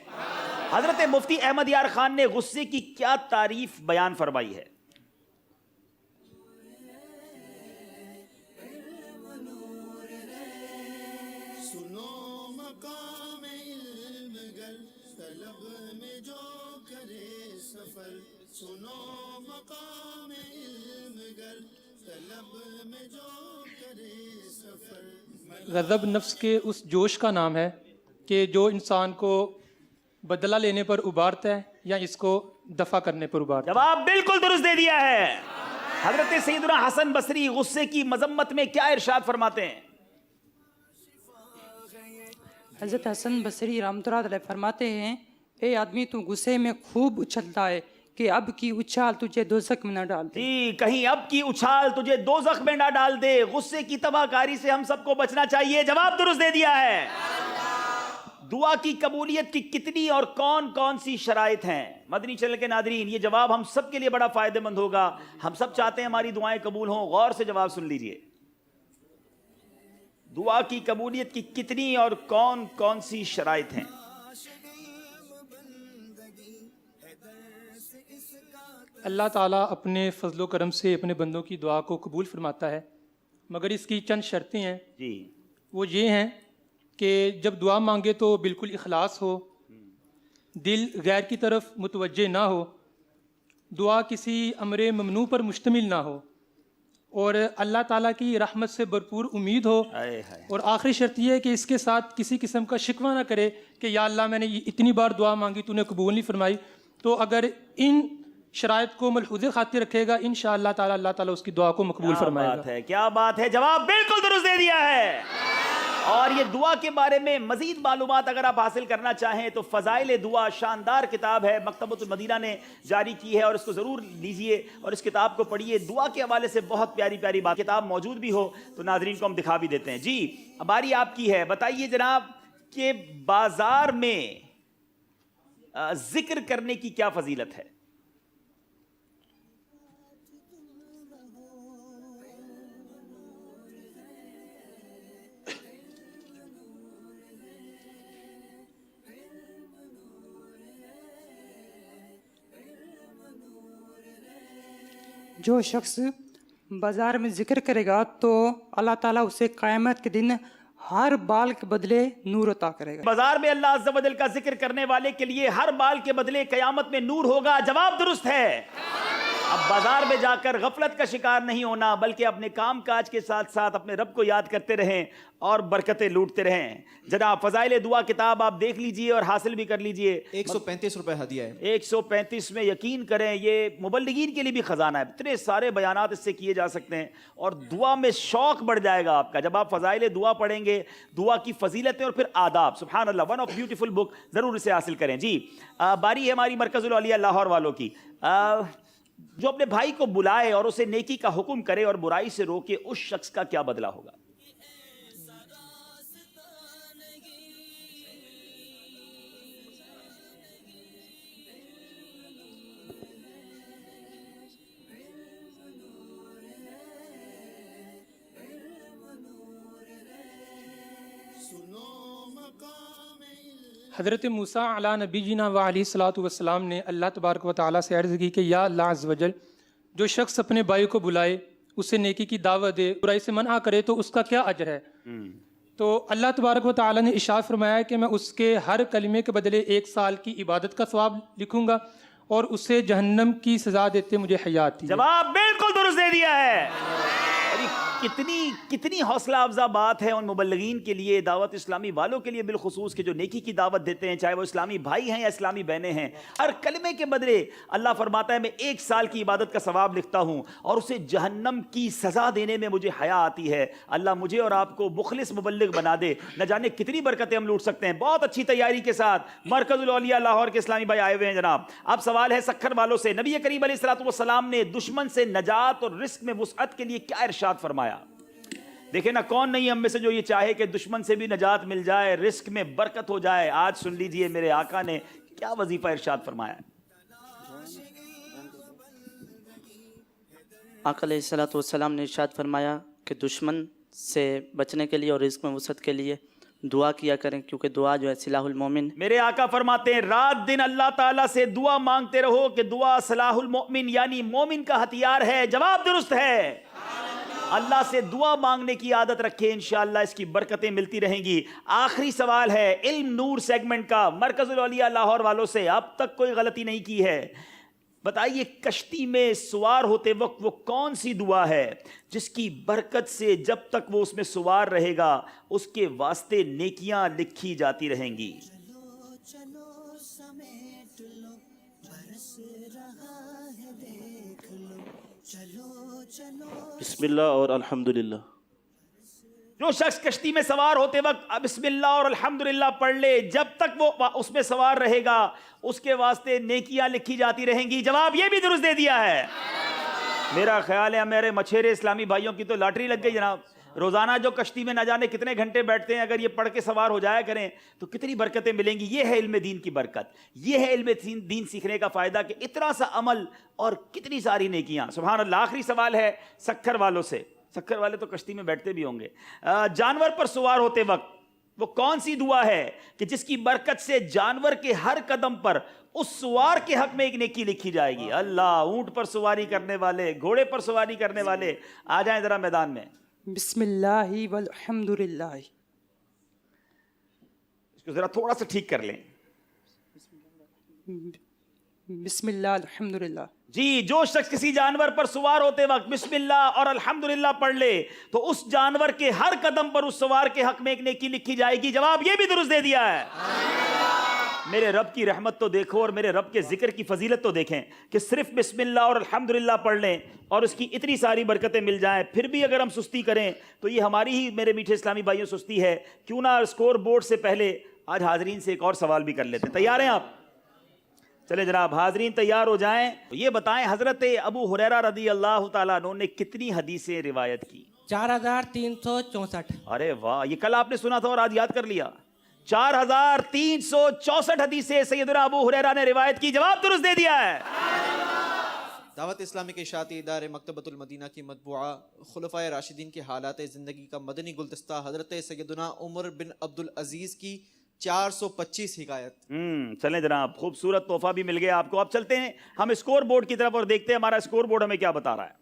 حضرت مفتی احمد یار خان نے غصے کی کیا تعریف بیان فرمائی ہے؟ غضب نفس کے اس جوش کا نام ہے کہ جو انسان کو بدلہ لینے پر ابھارتا ہے یا اس کو دفع کرنے پر ابھارتا ہے. جواب بالکل درست دے دیا ہے. حضرت سیدنا حسن بصری غصے کی مذمت میں کیا ارشاد فرماتے ہیں؟ حضرت حسن بصری رحمۃ اللہ علیہ فرماتے ہیں، اے آدمی تو غصے میں خوب اچھلتا ہے کہ اب کی اچھال تجھے دوزخ میں نہ ڈال دے. جی، کہیں اب کی اچھال تجھے دوزخ میں نہ ڈال دے. غصے کی تباہ کاری سے ہم سب کو بچنا چاہیے. جواب درست دے دیا ہے. دعا کی قبولیت کی کتنی اور کون کون سی شرائط ہیں؟ مدنی چینل کے ناظرین، یہ جواب ہم سب کے لیے بڑا فائدہ مند ہوگا. ہم سب چاہتے ہیں ہماری دعائیں قبول ہوں. غور سے جواب سن لیجئے. دعا کی قبولیت کی کتنی اور کون کون سی شرائط ہیں؟ اللہ تعالیٰ اپنے فضل و کرم سے اپنے بندوں کی دعا کو قبول فرماتا ہے، مگر اس کی چند شرطیں ہیں. جی، وہ یہ ہیں کہ جب دعا مانگے تو بالکل اخلاص ہو، دل غیر کی طرف متوجہ نہ ہو، دعا کسی امر ممنوع پر مشتمل نہ ہو، اور اللہ تعالیٰ کی رحمت سے بھرپور امید ہو. اور آخری شرط یہ ہے کہ اس کے ساتھ کسی قسم کا شکوہ نہ کرے کہ یا اللہ میں نے اتنی بار دعا مانگی تو نے قبول نہیں فرمائی. تو اگر ان شرائط کو ملحوظ خاطر رکھے گا انشاءاللہ تعالیٰ اللہ تعالیٰ اس کی دعا کو مقبول فرمائے گا. کیا بات ہے. جواب بالکل درست دے دیا ہے. اور یہ دعا کے بارے میں مزید معلومات اگر آپ حاصل کرنا چاہیں تو فضائل دعا شاندار کتاب ہے، مکتبۃ المدینہ نے جاری کی ہے، اور اس کو ضرور لیجئے اور اس کتاب کو پڑھیے. دعا کے حوالے سے بہت پیاری پیاری بات. کتاب موجود بھی ہو تو ناظرین کو ہم دکھا بھی دیتے ہیں. جی، باری آپ کی ہے. بتائیے جناب کہ بازار میں ذکر کرنے کی کیا فضیلت ہے؟ جو شخص بازار میں ذکر کرے گا تو اللہ تعالیٰ اسے قیامت کے دن ہر بال کے بدلے نور عطا کرے گا. بازار میں اللہ عز و جل کا ذکر کرنے والے کے لیے ہر بال کے بدلے قیامت میں نور ہوگا. جواب درست ہے. اب بازار میں جا کر غفلت کا شکار نہیں ہونا، بلکہ اپنے کام کاج کے ساتھ ساتھ اپنے رب کو یاد کرتے رہیں اور برکتیں لوٹتے رہیں. جناب فضائل دعا کتاب آپ دیکھ لیجئے اور حاصل بھی کر لیجئے. 135 روپے ہدیہ ہے. 135 میں یقین کریں یہ مبلغین کے لیے بھی خزانہ ہے. اتنے سارے بیانات اس سے کیے جا سکتے ہیں اور دعا میں شوق بڑھ جائے گا آپ کا جب آپ فضائل دعا پڑھیں گے. دعا کی فضیلتیں اور پھر آداب، سبحان اللہ، ون آف بیوٹیفل بک. ضرور اسے حاصل کریں. جی باری ہے ہماری مرکز العالیہ لاہور والوں کی. جو اپنے بھائی کو بلائے اور اسے نیکی کا حکم کرے اور برائی سے روکے، اس شخص کا کیا بدلہ ہوگا؟ حضرت موسیٰ علیہ نبی جینا و علیہ الصلوۃ والسلام نے اللہ تبارک و تعالیٰ سے عرض کی کہ یا اللہ عز و جل، جو شخص اپنے بھائی کو بلائے، اسے نیکی کی دعوت دے، برائی سے منع کرے تو اس کا کیا اجر ہے؟ تو اللہ تبارک و تعالیٰ نے ارشاد فرمایا ہے کہ میں اس کے ہر کلمے کے بدلے 1 سال کی عبادت کا ثواب لکھوں گا اور اسے جہنم کی سزا دیتے مجھے حیات دی. جواب بالکل درست دے دیا ہے. کتنی حوصلہ افزا بات ہے ان مبلغین کے لیے، دعوت اسلامی والوں کے لیے بالخصوص، کہ جو نیکی کی دعوت دیتے ہیں، چاہے وہ اسلامی بھائی ہیں یا اسلامی بہنیں ہیں. ہر کلمے کے بدلے اللہ فرماتا ہے میں 1 سال کی عبادت کا ثواب لکھتا ہوں اور اسے جہنم کی سزا دینے میں مجھے حیا آتی ہے. اللہ مجھے اور آپ کو مخلص مبلغ بنا دے. نہ جانے کتنی برکتیں ہم لوٹ سکتے ہیں. بہت اچھی تیاری کے ساتھ مرکز العالیہ لاہور کے اسلامی بھائی آئے ہوئے ہیں. جناب اب سوال ہے سکھر والوں سے، نبی کریم علیہ الصلوۃ والسلام نے دشمن سے نجات اور رزق میں وسعت کے لیے کیا ارشاد فرمایا؟ دیکھیں نا، کون نہیں ہم میں سے جو یہ چاہے کہ دشمن سے بھی نجات مل جائے، رزق میں برکت ہو جائے. آج سن لیجئے میرے آقا نے کیا وظیفہ ارشاد فرمایا ہے. آقا علیہ الصلوۃ والسلام نے ارشاد فرمایا کہ دشمن سے بچنے کے لیے اور رزق میں وسعت کے لیے دعا کیا کریں، کیونکہ دعا جو ہے سلاح المومن. میرے آقا فرماتے ہیں رات دن اللہ تعالیٰ سے دعا مانگتے رہو کہ دعا سلاح المومن یعنی مومن کا ہتھیار ہے. جواب درست ہے. اللہ سے دعا مانگنے کی عادت رکھیں، انشاءاللہ اس کی برکتیں ملتی رہیں گی. آخری سوال ہے علم نور سیگمنٹ کا، مرکز العالیہ لاہور والوں سے. اب تک کوئی غلطی نہیں کی ہے. بتائیے کشتی میں سوار ہوتے وقت وہ کون سی دعا ہے جس کی برکت سے جب تک وہ اس میں سوار رہے گا اس کے واسطے نیکیاں لکھی جاتی رہیں گی؟ چلو سمیٹ لو، برس رہا ہے دیکھ لو، چلو چلو. بسم اللہ اور الحمدللہ. جو شخص کشتی میں سوار ہوتے وقت بسم اللہ اور الحمدللہ پڑھ لے، جب تک وہ اس میں سوار رہے گا اس کے واسطے نیکیاں لکھی جاتی رہیں گی. جواب یہ بھی درست دے دیا ہے. میرا خیال ہے میرے مچھیرے اسلامی بھائیوں کی تو لاٹری لگ گئی جناب. روزانہ جو کشتی میں نہ جانے کتنے گھنٹے بیٹھتے ہیں، اگر یہ پڑھ کے سوار ہو جایا کریں تو کتنی برکتیں ملیں گی. یہ ہے علم دین کی برکت، یہ ہے علم دین سیکھنے کا فائدہ کہ اتنا سا عمل اور کتنی ساری نیکیاں. سبحان اللہ. آخری سوال ہے سکھر والوں سے. سکھر والے تو کشتی میں بیٹھتے بھی ہوں گے. جانور پر سوار ہوتے وقت وہ کون سی دعا ہے کہ جس کی برکت سے جانور کے ہر قدم پر اس سوار کے حق میں ایک نیکی لکھی جائے گی؟ اللہ، اونٹ پر سواری کرنے والے، گھوڑے پر سواری کرنے والے آ جائیں ذرا میدان میں. بسم اللہ والحمدللہ. اس کو ذرا تھوڑا سا ٹھیک کر لیں. بسم اللہ الحمدللہ. جی، جو شخص کسی جانور پر سوار ہوتے وقت بسم اللہ اور الحمدللہ پڑھ لے تو اس جانور کے ہر قدم پر اس سوار کے حق میں ایک نیکی لکھی جائے گی. جواب یہ بھی درست دے دیا ہے. میرے رب کی رحمت تو دیکھو اور میرے رب کے ذکر کی فضیلت تو دیکھیں کہ صرف بسم اللہ اور الحمدللہ پڑھ لیں اور اس کی اتنی ساری برکتیں مل جائیں. پھر بھی اگر ہم سستی کریں تو یہ ہماری ہی میرے میٹھے اسلامی بھائیوں سستی ہے. کیوں نہ اسکور بورڈ سے پہلے آج حاضرین سے ایک اور سوال بھی کر لیتے ہیں. تیار ہیں آپ؟ چلے جناب حاضرین تیار ہو جائیں. یہ بتائیں حضرت ابو ہریرہ رضی اللہ تعالیٰ عنہ نے کتنی حدیثیں روایت کی؟ 4364. ارے واہ، یہ کل آپ نے سنا تھا اور آج یاد کر لیا. 4364 حدیثیں سیدنا ابو ہریرہ نے روایت کی، جواب درست دے دیا ہے۔ دعوت اسلامی کے اشاعتی ادارے مکتبۃ المدینہ کی مطبوعہ خلفائے راشدین کے حالات زندگی کا مدنی گلدستہ حضرت سیدنا عمر بن عبدالعزیز کی 425 حکایت۔ چلیں جناب، خوبصورت تحفہ بھی مل گیا آپ کو۔ اب چلتے ہیں ہم اسکور بورڈ کی طرف اور دیکھتے ہیں ہمارا اسکور بورڈ ہمیں کیا بتا رہا ہے۔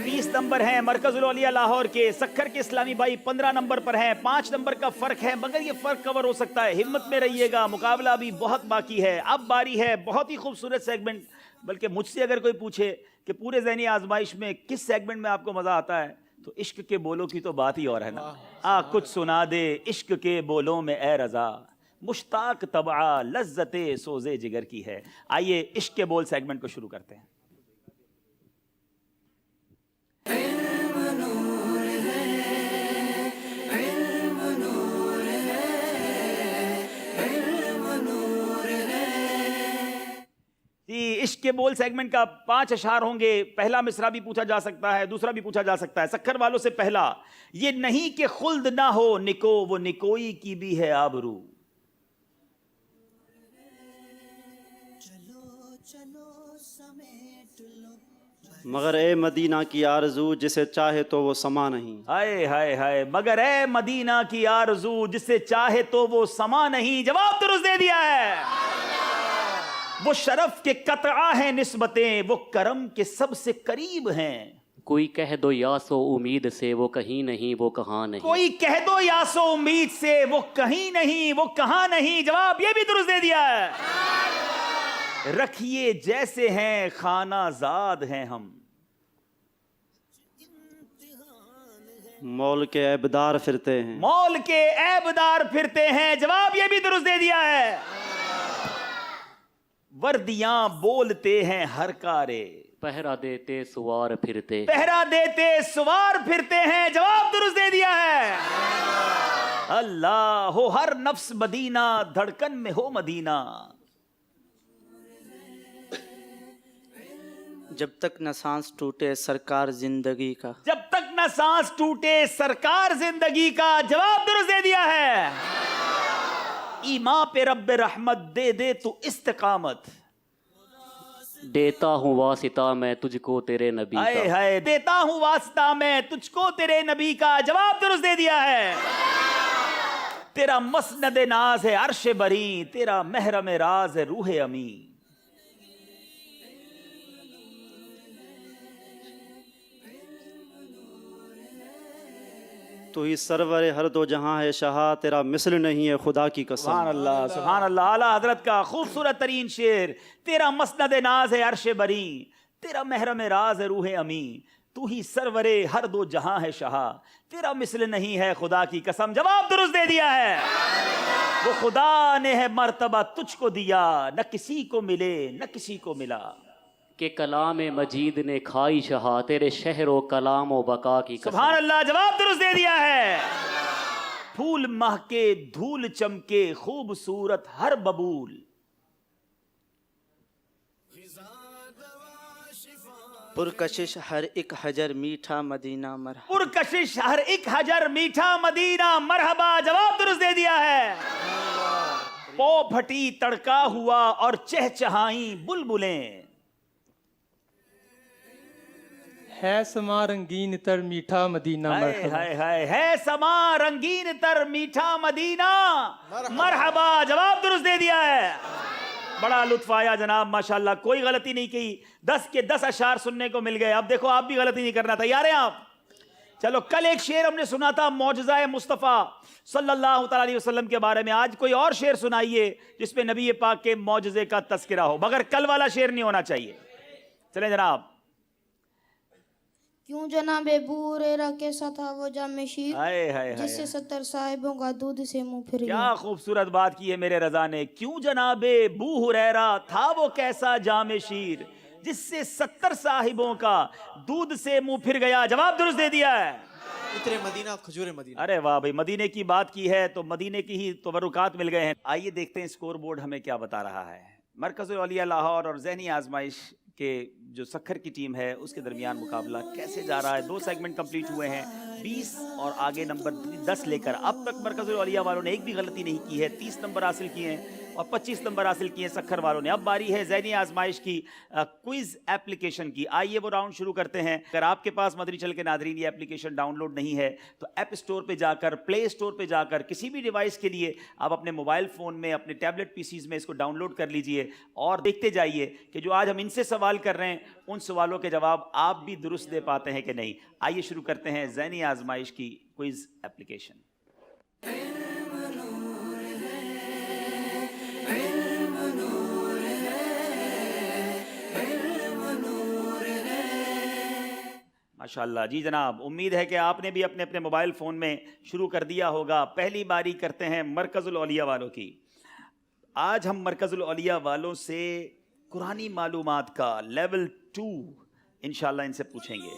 20 نمبر ہیں مرکز العلیہ لاہور کے، سکھر کے اسلامی بھائی 15 نمبر پر ہیں، 5 نمبر کا فرق ہے، مگر یہ فرق کور ہو سکتا ہے، ہمت میں رہیے گا، مقابلہ بھی بہت باقی ہے۔ اب باری ہے بہت ہی خوبصورت سیگمنٹ، بلکہ مجھ سے اگر کوئی پوچھے کہ پورے ذہنی آزمائش میں کس سیگمنٹ میں آپ کو مزہ آتا ہے، تو عشق کے بولوں کی تو بات ہی اور ہے نا۔ کچھ سنا دے عشق کے بولوں میں اے رضا، مشتاق طبعہ لذت سوزے جگر کی ہے۔ آئیے عشق کے بول سیگمنٹ کو شروع کرتے ہیں۔ عشق کے بول سیگمنٹ کا 5 اشعار ہوں گے۔ پہلا مصرع بھی پوچھا جا سکتا ہے، دوسرا بھی پوچھا جا سکتا ہے۔ سکھر والوں سے پہلا، یہ نہیں کہ خلد نہ ہو نکو، وہ نکوئی کی بھی ہے آبرو۔ مگر اے مدینہ کی آرزو جسے چاہے تو وہ سما نہیں۔ ہائے ہائے ہائے، مگر اے مدینہ کی آرزو جسے چاہے تو وہ سما نہیں، جواب درست دے دیا ہے۔ وہ شرف کے قطعہ ہیں نسبتیں، وہ کرم کے سب سے قریب ہیں۔ کوئی کہہ دو یاس و امید سے، وہ کہیں نہیں وہ کہاں نہیں۔ کوئی کہہ دو یاس و امید سے، وہ کہیں نہیں وہ کہاں نہیں، جواب یہ بھی درست دے دیا ہے۔ رکھیے جیسے ہیں خانہ زاد ہیں ہم، مول کے عیبدار پھرتے ہیں۔ مول کے عیبدار پھرتے ہیں، جواب یہ بھی درست دے دیا ہے۔ وردیاں بولتے ہیں ہر کارے، پہرا دیتے سوار پھرتے۔ پہرا دیتے سوار پھرتے ہیں، جواب درست دے دیا ہے۔ اللہ ہو ہر نفس مدینہ، دھڑکن میں ہو مدینہ۔ جب تک نہ سانس ٹوٹے سرکار زندگی کا، جب تک نہ سانس ٹوٹے سرکار زندگی کا، جواب درست دے دیا ہے۔ ایمان پہ رب رحمت دے دے تو استقامت، دیتا ہوں واسطہ میں تجھ کو تیرے نبی کا۔ ہائے ہائے، دیتا ہوں واسطہ میں تجھ کو تیرے نبی کا، جواب درست دے دیا ہے۔ تیرا مسند ناز ہے عرش بری، تیرا محرم راز ہے روح امین۔ تو ہی سرور ہر دو جہاں ہے شہا، تیرا مثل نہیں ہے خدا کی قسم۔ سبحان اللہ سبحان اللہ، اعلیٰ حضرت کا خوبصورت ترین شعر۔ تیرا مسند ناز ہے عرش بری، تیرا محرم راز ہے روح امین، تو ہی سرور ہر دو جہاں ہے شہا، تیرا مثل نہیں ہے خدا کی قسم، جواب درست دے دیا ہے۔ وہ خدا نے ہے مرتبہ تجھ کو دیا، نہ کسی کو ملے نہ کسی کو ملا۔ کہ کلام مجید نے کھائی شہا، تیرے شہر و کلام و بقا کی قسم۔ سبحان اللہ، جواب درست دے دیا ہے۔ پھول مہکے دھول چمکے، خوبصورت ہر ببول، پرکشش ہر ایک حجر میٹھا مدینہ مرحبا۔ پرکشش ہر ایک حجر میٹھا مدینہ مرحبا، جواب درست دے دیا ہے۔ پو پھٹی تڑکا ہوا اور چہچہائیں بلبلیں، ہے سما رنگین تر میٹھا مدینہ مرحبا۔ ہائے ہائے، ہے سما رنگین تر میٹھا مدینہ مرحبا، جواب درست دے دیا ہے۔ بڑا لطف آیا جناب، ماشاءاللہ، کوئی غلطی نہیں کی، 10 کے 10 اشعار سننے کو مل گئے۔ اب دیکھو آپ بھی غلطی نہیں کرنا، تیار ہیں آپ؟ چلو، کل ایک شعر ہم نے سنا تھا معجزہ مصطفیٰ صلی اللہ تعالیٰ علیہ وسلم کے بارے میں، آج کوئی اور شعر سنائیے جس میں نبی پاک کے معجزے کا تذکرہ ہو، مگر کل والا شعر نہیں ہونا چاہیے۔ چلیں جناب۔ کیوں جناب ابو ہریرہ کیسا تھا وہ جام شیر، جس سے 70 صاحبوں کا دودھ سے منہ پھر گیا۔ کیا خوبصورت بات کی ہے میرے رضا نے۔ کیوں جناب ابو ہریرہ تھا وہ کیسا جام شیر، جس سے 70 صاحبوں کا دودھ سے منہ پھر گیا، جواب درست دے دیا ہے۔ اترے مدینہ کھجور مدینہ۔ ارے واہ بھائی، مدینے کی بات کی ہے تو مدینے کی ہی تبرکات مل گئے ہیں۔ آئیے دیکھتے ہیں اسکور بورڈ ہمیں کیا بتا رہا ہے۔ مرکز العلیہ لاہور اور ذہنی آزمائش کے جو سکھر کی ٹیم ہے اس کے درمیان مقابلہ کیسے جا رہا ہے؟ 2 سیگمنٹ کمپلیٹ ہوئے ہیں، 20 اور آگے نمبر 10 لے کر اب تک مرکز العلیہ والوں نے ایک بھی غلطی نہیں کی ہے، 30 نمبر حاصل کیے ہیں اور 25 نمبر حاصل کیے ہیں سکھر والوں نے۔ اب باری ہے ذہنی آزمائش کی کوئز ایپلیکیشن کی۔ آئیے وہ راؤنڈ شروع کرتے ہیں۔ اگر آپ کے پاس مدنی چل کے ناظرین یہ ایپلیکیشن ڈاؤن لوڈ نہیں ہے تو ایپ اسٹور پہ جا کر، پلے اسٹور پہ جا کر کسی بھی ڈیوائس کے لیے آپ اپنے موبائل فون میں، اپنے ٹیبلٹ پی سیز میں اس کو ڈاؤن لوڈ کر لیجئے اور دیکھتے جائیے کہ جو آج ہم ان سے سوال کر رہے ہیں ان سوالوں کے جواب آپ بھی درست دے پاتے ہیں کہ نہیں۔ آئیے شروع کرتے ہیں ذہنی آزمائش کی کوئز ایپلیکیشن۔ ماشاءاللہ جی جناب، امید ہے کہ آپ نے بھی اپنے اپنے موبائل فون میں شروع کر دیا ہوگا۔ پہلی باری کرتے ہیں مرکز العلیہ والوں کی۔ آج ہم مرکز العلیہ والوں سے قرآنی معلومات کا لیول 2 انشاءاللہ ان سے پوچھیں گے۔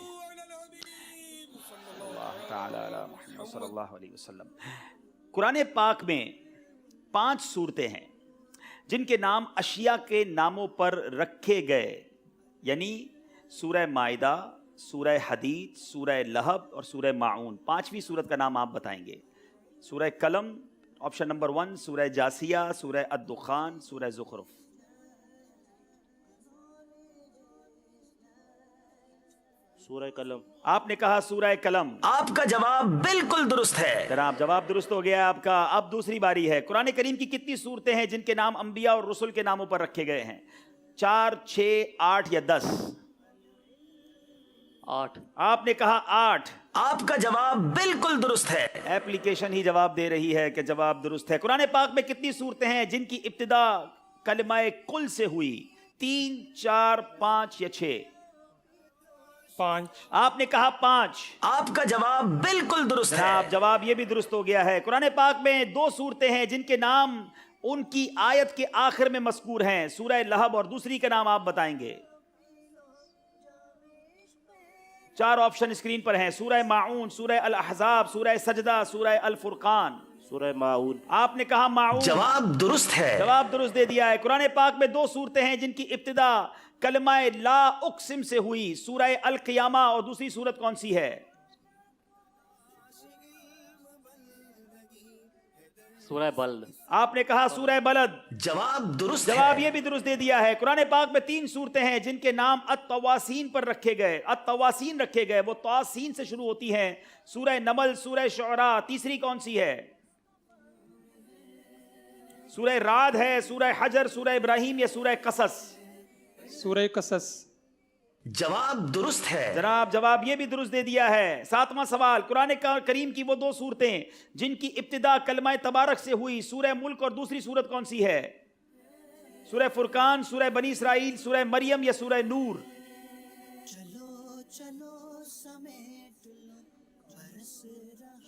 اللہ تعالی علی محمد صلی اللہ علیہ وسلم۔ قرآن پاک میں 5 صورتیں ہیں جن کے نام اشیاء کے ناموں پر رکھے گئے، یعنی سورہ مائدہ، سورہ حدید، سورہ لہب اور سورہ ماعون۔ 5ویں سورت کا نام آپ بتائیں گے۔ سورہ قلم آپشن نمبر 1، سورہ جاسیہ، سورہ الدخان، سورہ زخرف۔ سورہ قلم۔ آپ نے کہا سورہ قلم، آپ کا جواب بالکل درست ہے جناب، جواب درست ہو گیا آپ کا۔ اب دوسری باری ہے۔ قرآن کریم کی کتنی صورتیں ہیں جن کے نام انبیاء اور رسل کے ناموں پر رکھے گئے ہیں؟ 4، 6، 8 یا 10؟ 8۔ آپ نے کہا 8۔ آپ کا جواب بالکل درست ہے۔ ایپلیکیشن ہی جواب دے رہی ہے کہ جواب درست ہے۔ قرآن پاک میں کتنی صورتیں ہیں جن کی ابتدا کلمہ کل سے ہوئی؟ 3، 4، 5 یا 6؟ 5۔ آپ نے کہا 5۔ آپ کا جواب بالکل درست ہے جناب، جواب یہ بھی درست ہو گیا ہے۔ قرآن پاک میں 2 صورتیں ہیں جن کے نام ان کی آیت کے آخر میں مذکور ہیں، سورہ لہب اور دوسری کا نام آپ بتائیں گے۔ 4 آپشن اسکرین پر ہیں، سورہ ماعون، سورہ الاحزاب، سورہ سجدہ، سورہ الفرقان۔ سورہ ماعون۔ آپ نے کہا ماعون، جواب درست ہے، جواب درست دے دیا ہے۔ قرآن پاک میں 2 صورتیں ہیں جن کی ابتدا کلمہ لا اقسم سے ہوئی، سورہ القیامہ اور دوسری صورت کون سی ہے؟ سورہ بلد۔ آپ نے کہا سورہ بلد، جواب درست، جواب یہ بھی درست دے دیا ہے۔ قرآن پاک میں 3 صورتیں ہیں جن کے نام الطواسین پر رکھے گئے، الطواسین رکھے گئے، وہ طاسین سے شروع ہوتی ہیں، سورہ نمل، سورہ شعراء۔ تیسری کون سی ہے؟ سورہ رعد ہے، سورہ حجر، سورہ ابراہیم یا سورہ قصص؟ سورہ قصص۔ جواب درست ہے جناب، جواب یہ بھی درست دے دیا ہے۔ 7واں سوال، قرآن کریم کی وہ 2 صورتیں جن کی ابتدا کلمہ تبارک سے ہوئی، سورہ ملک اور دوسری صورت کون سی ہے؟ سورہ فرقان، سورہ بنی اسرائیل، سورہ مریم یا سورہ نور؟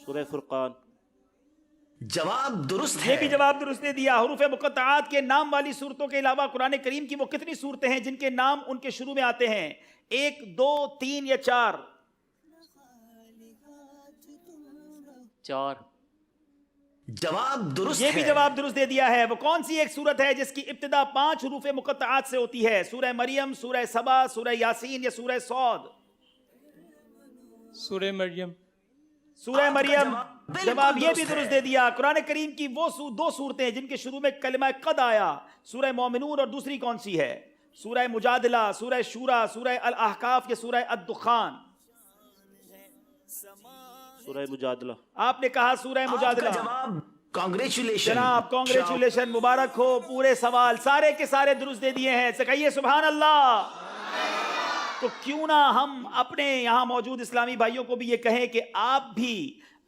سورہ فرقان۔ جواب درست ہے، یہ بھی جواب درست دے دیا۔ حروف مقطعات کے نام والی صورتوں کے علاوہ قرآن کریم کی وہ کتنی صورتیں ہیں جن کے نام ان کے شروع میں آتے ہیں؟ 1، 2، 3 یا 4؟ 4۔ جواب درست، یہ بھی جواب درست دے دیا ہے۔ وہ کون سی ایک صورت ہے جس کی ابتدا 5 حروف مقطعات سے ہوتی ہے؟ سورہ مریم، سورہ سبا، سورہ یاسین یا سورہ صاد؟ سورہ مریم۔ سورہ مریم، جواب یہ بھی درست دے دیا۔ قرآن کریم کی وہ 2 صورتیں جن کے شروع میں کلمہ قد آیا، سورہ مومنون اور دوسری کون سی ہے؟ سورہ مجادلہ، سورہ شورى، سورہ الاحقاف یا سورہ الدخان؟ سورہ مجادلہ۔ آپ نے کہا سورہ مجادلہ، کانگریچولیشن جناب، کانگریچولیشن، مبارک ہو۔ پورے سوال سارے کے سارے درست دے دیے ہیں، کہیے سبحان اللہ۔ تو کیوں نہ ہم اپنے یہاں موجود اسلامی بھائیوں کو بھی یہ کہیں کہ آپ بھی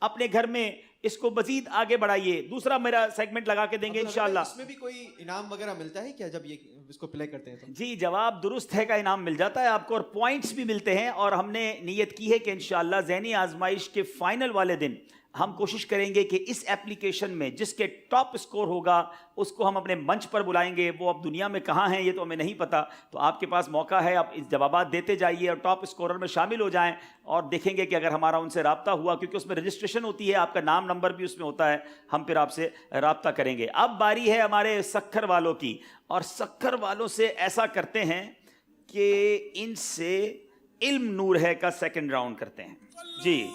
اپنے گھر میں اس کو مزید آگے بڑھائیے۔ دوسرا میرا سیگمنٹ لگا کے دیں گے انشاءاللہ۔ اس میں بھی کوئی انعام وغیرہ ملتا ہے کیا جب یہ اس کو پلے کرتے ہیں تو؟ جی، جواب درست ہے کا انعام مل جاتا ہے آپ کو اور پوائنٹس بھی ملتے ہیں، اور ہم نے نیت کی ہے کہ انشاءاللہ ذہنی آزمائش کے فائنل والے دن ہم کوشش کریں گے کہ اس ایپلیکیشن میں جس کے ٹاپ سکور ہوگا اس کو ہم اپنے منچ پر بلائیں گے. وہ اب دنیا میں کہاں ہیں یہ تو ہمیں نہیں پتہ, تو آپ کے پاس موقع ہے, آپ جوابات دیتے جائیے اور ٹاپ سکورر میں شامل ہو جائیں, اور دیکھیں گے کہ اگر ہمارا ان سے رابطہ ہوا, کیونکہ اس میں رجسٹریشن ہوتی ہے, آپ کا نام نمبر بھی اس میں ہوتا ہے, ہم پھر آپ سے رابطہ کریں گے. اب باری ہے ہمارے سکھر والوں کی, اور سکھر والوں سے ایسا کرتے ہیں کہ ان سے علم نور ہے کا سیکنڈ راؤنڈ کرتے ہیں. جی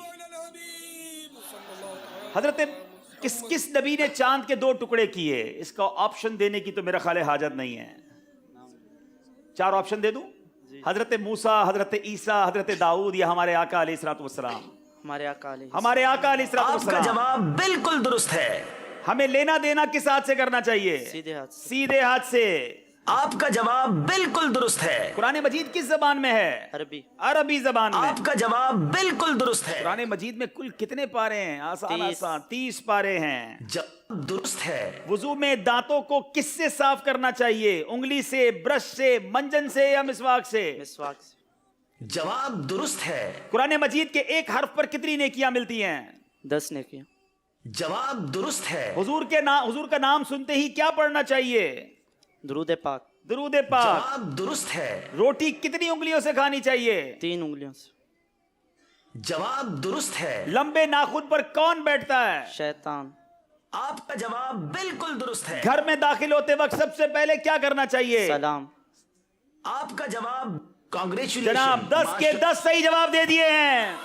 حضرت کس نبی نے چاند کے 2 ٹکڑے کیے؟ اس کا آپشن دینے کی تو میرا خیال ہے حاجت نہیں ہے. 4 آپشن دے دوں؟ حضرت موسیٰ, حضرت عیسیٰ, حضرت داؤد, یا ہمارے آقا علیہ الصلوۃ والسلام؟ ہمارے آقا علیہ الصلوۃ والسلام. آپ کا جواب بالکل درست ہے. ہمیں لینا دینا کس ہاتھ سے کرنا چاہیے؟ سیدھے ہاتھ سے. آپ کا جواب بالکل درست ہے. قرآن مجید کس زبان میں ہے؟ عربی زبان میں. آپ کا جواب بالکل درست ہے. قرآن مجید میں کل کتنے پارے ہیں؟ آسان 30 پارے ہیں. جواب درست ہے. وضو میں دانتوں کو کس سے صاف کرنا چاہیے؟ انگلی سے, برش سے, منجن سے, یا مسواک سے؟ مسواک سے. جواب درست ہے. قرآن مجید کے ایک حرف پر کتنی نیکیاں ملتی ہیں؟ 10 نیکیاں. جواب درست ہے. حضور کا نام سنتے ہی کیا پڑھنا چاہیے؟ درود پاک. درود پاک. جواب درست ہے. روٹی کتنی انگلیوں سے کھانی چاہیے؟ 3 انگلیوں سے. جواب درست ہے. لمبے ناخن پر کون بیٹھتا ہے؟ شیطان. آپ کا جواب بالکل درست ہے. گھر میں داخل ہوتے وقت سب سے پہلے کیا کرنا چاہیے؟ سلام. آپ کا جواب کانگریچولیشن. جناب 10 کے 10 صحیح جواب دے دیے ہیں.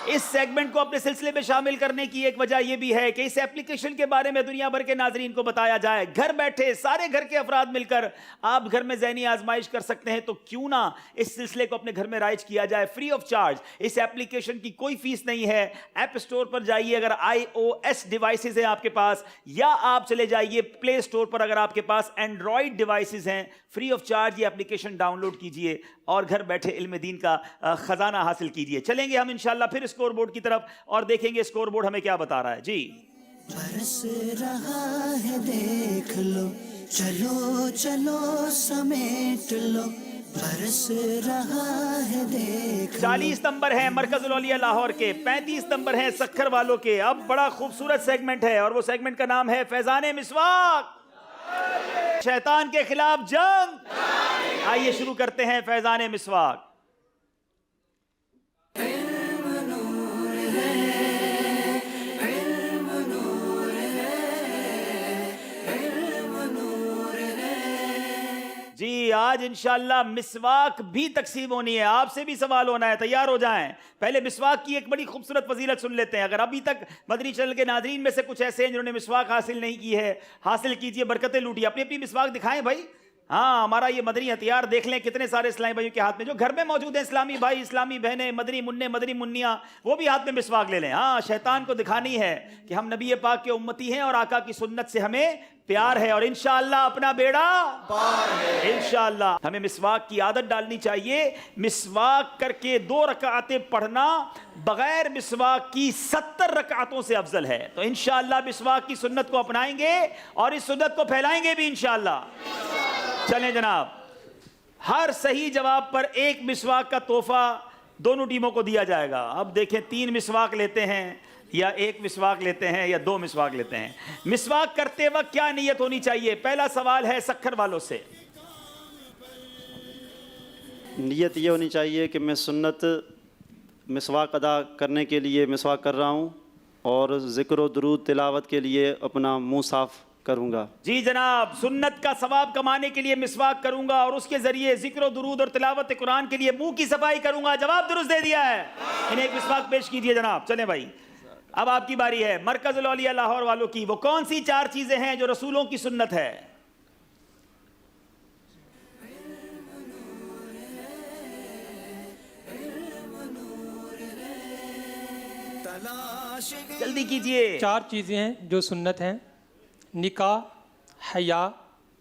اس سیگمنٹ کو اپنے سلسلے میں شامل کرنے کی ایک وجہ یہ بھی ہے کہ اس ایپلیکیشن کے بارے میں دنیا بھر کے ناظرین کو بتایا جائے. گھر بیٹھے سارے گھر کے افراد مل کر آپ گھر میں ذہنی آزمائش کر سکتے ہیں, تو کیوں نہ اس سلسلے کو اپنے گھر میں رائج کیا جائے فری آف چارج. اس ایپلیکیشن کی کوئی فیس نہیں ہے. ایپ اسٹور پر جائیے اگر iOS ڈیوائسز ہیں آپ کے پاس, یا آپ چلے جائیے پلے اسٹور پر اگر آپ کے پاس اینڈرائڈ ڈیوائسز ہیں. فری آف چارج یہ ایپلیکیشن ڈاؤن لوڈ کیجئے اور گھر بیٹھے علم دین کا خزانہ حاصل کیجئے. چلیں گے ہم انشاءاللہ پھر اسکور بورڈ کی طرف اور دیکھیں گے اسکور بورڈ ہمیں کیا بتا رہا ہے. جی برس رہا ہے دیکھ لو, چلو چلو سمیٹ لو, برس رہا ہے دیکھ لو. 40 نمبر ہیں مرکز الاولیاء لاہور کے, 35 نمبر ہیں سکھر والوں کے. اب بڑا خوبصورت سیگمنٹ ہے, اور وہ سیگمنٹ کا نام ہے فیضان مسواک, شیطان کے خلاف جنگ. آئیے شروع کرتے ہیں فیضان مسواک. جی آج انشاءاللہ مسواک بھی تقسیم ہونی ہے. آپ سے بھی سوال ہونا ہے, تیار ہو جائیں. پہلے مسواک کی ایک بڑی خوبصورت فضیلت سن لیتے ہیں. اگر ابھی تک مدنی چینل کے ناظرین میں سے کچھ ایسے ہیں جنہوں نے مسواک حاصل نہیں کی ہے, حاصل کیجئے, برکتیں لوٹیے. اپنی اپنی مسواک دکھائیں بھائی. ہاں ہمارا یہ مدنی ہتھیار دیکھ لیں کتنے سارے اسلامی بھائیوں کے ہاتھ میں, جو گھر میں موجود ہیں اسلامی بھائی, اسلامی بہنیں, مدنی منع, مدنی منیاں, وہ بھی ہاتھ میں مسواک لے لیں. ہاں شیطان کو دکھانی ہے کہ ہم نبی پاک کے امتی ہیں اور آقا کی سنت سے ہمیں پیار ہے, اور انشاءاللہ اپنا بیڑا پار ہے. انشاءاللہ ہمیں مسواک کی عادت ڈالنی چاہیے. مسواک کر کے 2 رکعتیں پڑھنا بغیر مسواک کی 70 رکعتوں سے افضل ہے. تو انشاءاللہ مسواک کی سنت کو اپنائیں گے اور اس سنت کو پھیلائیں گے بھی انشاءاللہ. چلیں جناب, ہر صحیح جواب پر 1 مسواک کا تحفہ دونوں ٹیموں کو دیا جائے گا. اب دیکھیں 3 مسواک لیتے ہیں یا 1 مسواک لیتے ہیں یا 2 مسواک لیتے ہیں. مسواک کرتے وقت کیا نیت ہونی چاہیے؟ پہلا سوال ہے سکھر والوں سے. نیت یہ ہونی چاہیے کہ میں سنت مسواک ادا کرنے کے لیے مسواک کر رہا ہوں, اور ذکر و درود تلاوت کے لیے اپنا منہ صاف کروں گا. جی جناب, سنت کا ثواب کمانے کے لیے مسواک کروں گا اور اس کے ذریعے ذکر و درود اور تلاوت قرآن کے لیے منہ کی صفائی کروں گا. جواب درست دے دیا ہے. انہیں 1 مسواک پیش کیجئے جناب. چلیں بھائی, اب آپ کی باری ہے مرکز الاولیاء لاہور والوں کی. وہ کون سی 4 چیزیں ہیں جو رسولوں کی سنت ہے؟ جلدی کیجئے. 4 چیزیں ہیں جو سنت ہیں: نکاح, حیا,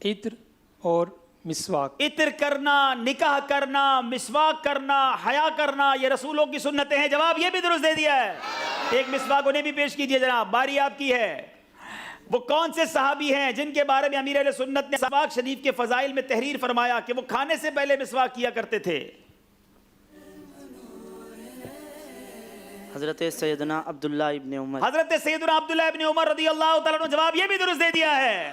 عطر اور مسواک. عطر کرنا, نکاح کرنا, مسواک کرنا, حیا کرنا, یہ رسولوں کی سنتیں ہیں. جواب یہ بھی درست دے دیا ہے. 1 مسواک انہیں بھی پیش کیجئے جناب. باری آپ کی ہے. وہ کون سے صحابی ہیں جن کے بارے میں امیر اہل سنت نے مسواک شریف کے فضائل میں تحریر فرمایا کہ وہ کھانے سے پہلے مسواک کیا کرتے تھے؟ حضرت سیدنا عبداللہ ابن عمر. حضرت سیدنا عبداللہ ابن عمر رضی اللہ تعالیٰ عنہ جواب یہ بھی درست دے دیا ہے.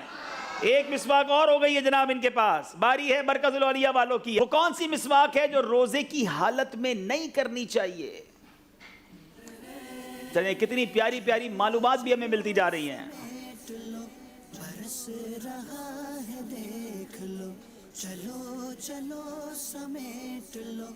ایک مسواک اور ہو گئی ہے جناب ان کے پاس. باری ہے مرکز الاولیاء والوں کی. وہ کون سی مسواک ہے جو روزے کی حالت میں نہیں کرنی چاہیے؟ چلیں کتنی پیاری پیاری معلومات بھی ہمیں ملتی جا رہی ہیں. برس رہا ہے دیکھ لو، چلو چلو سمیٹ لو.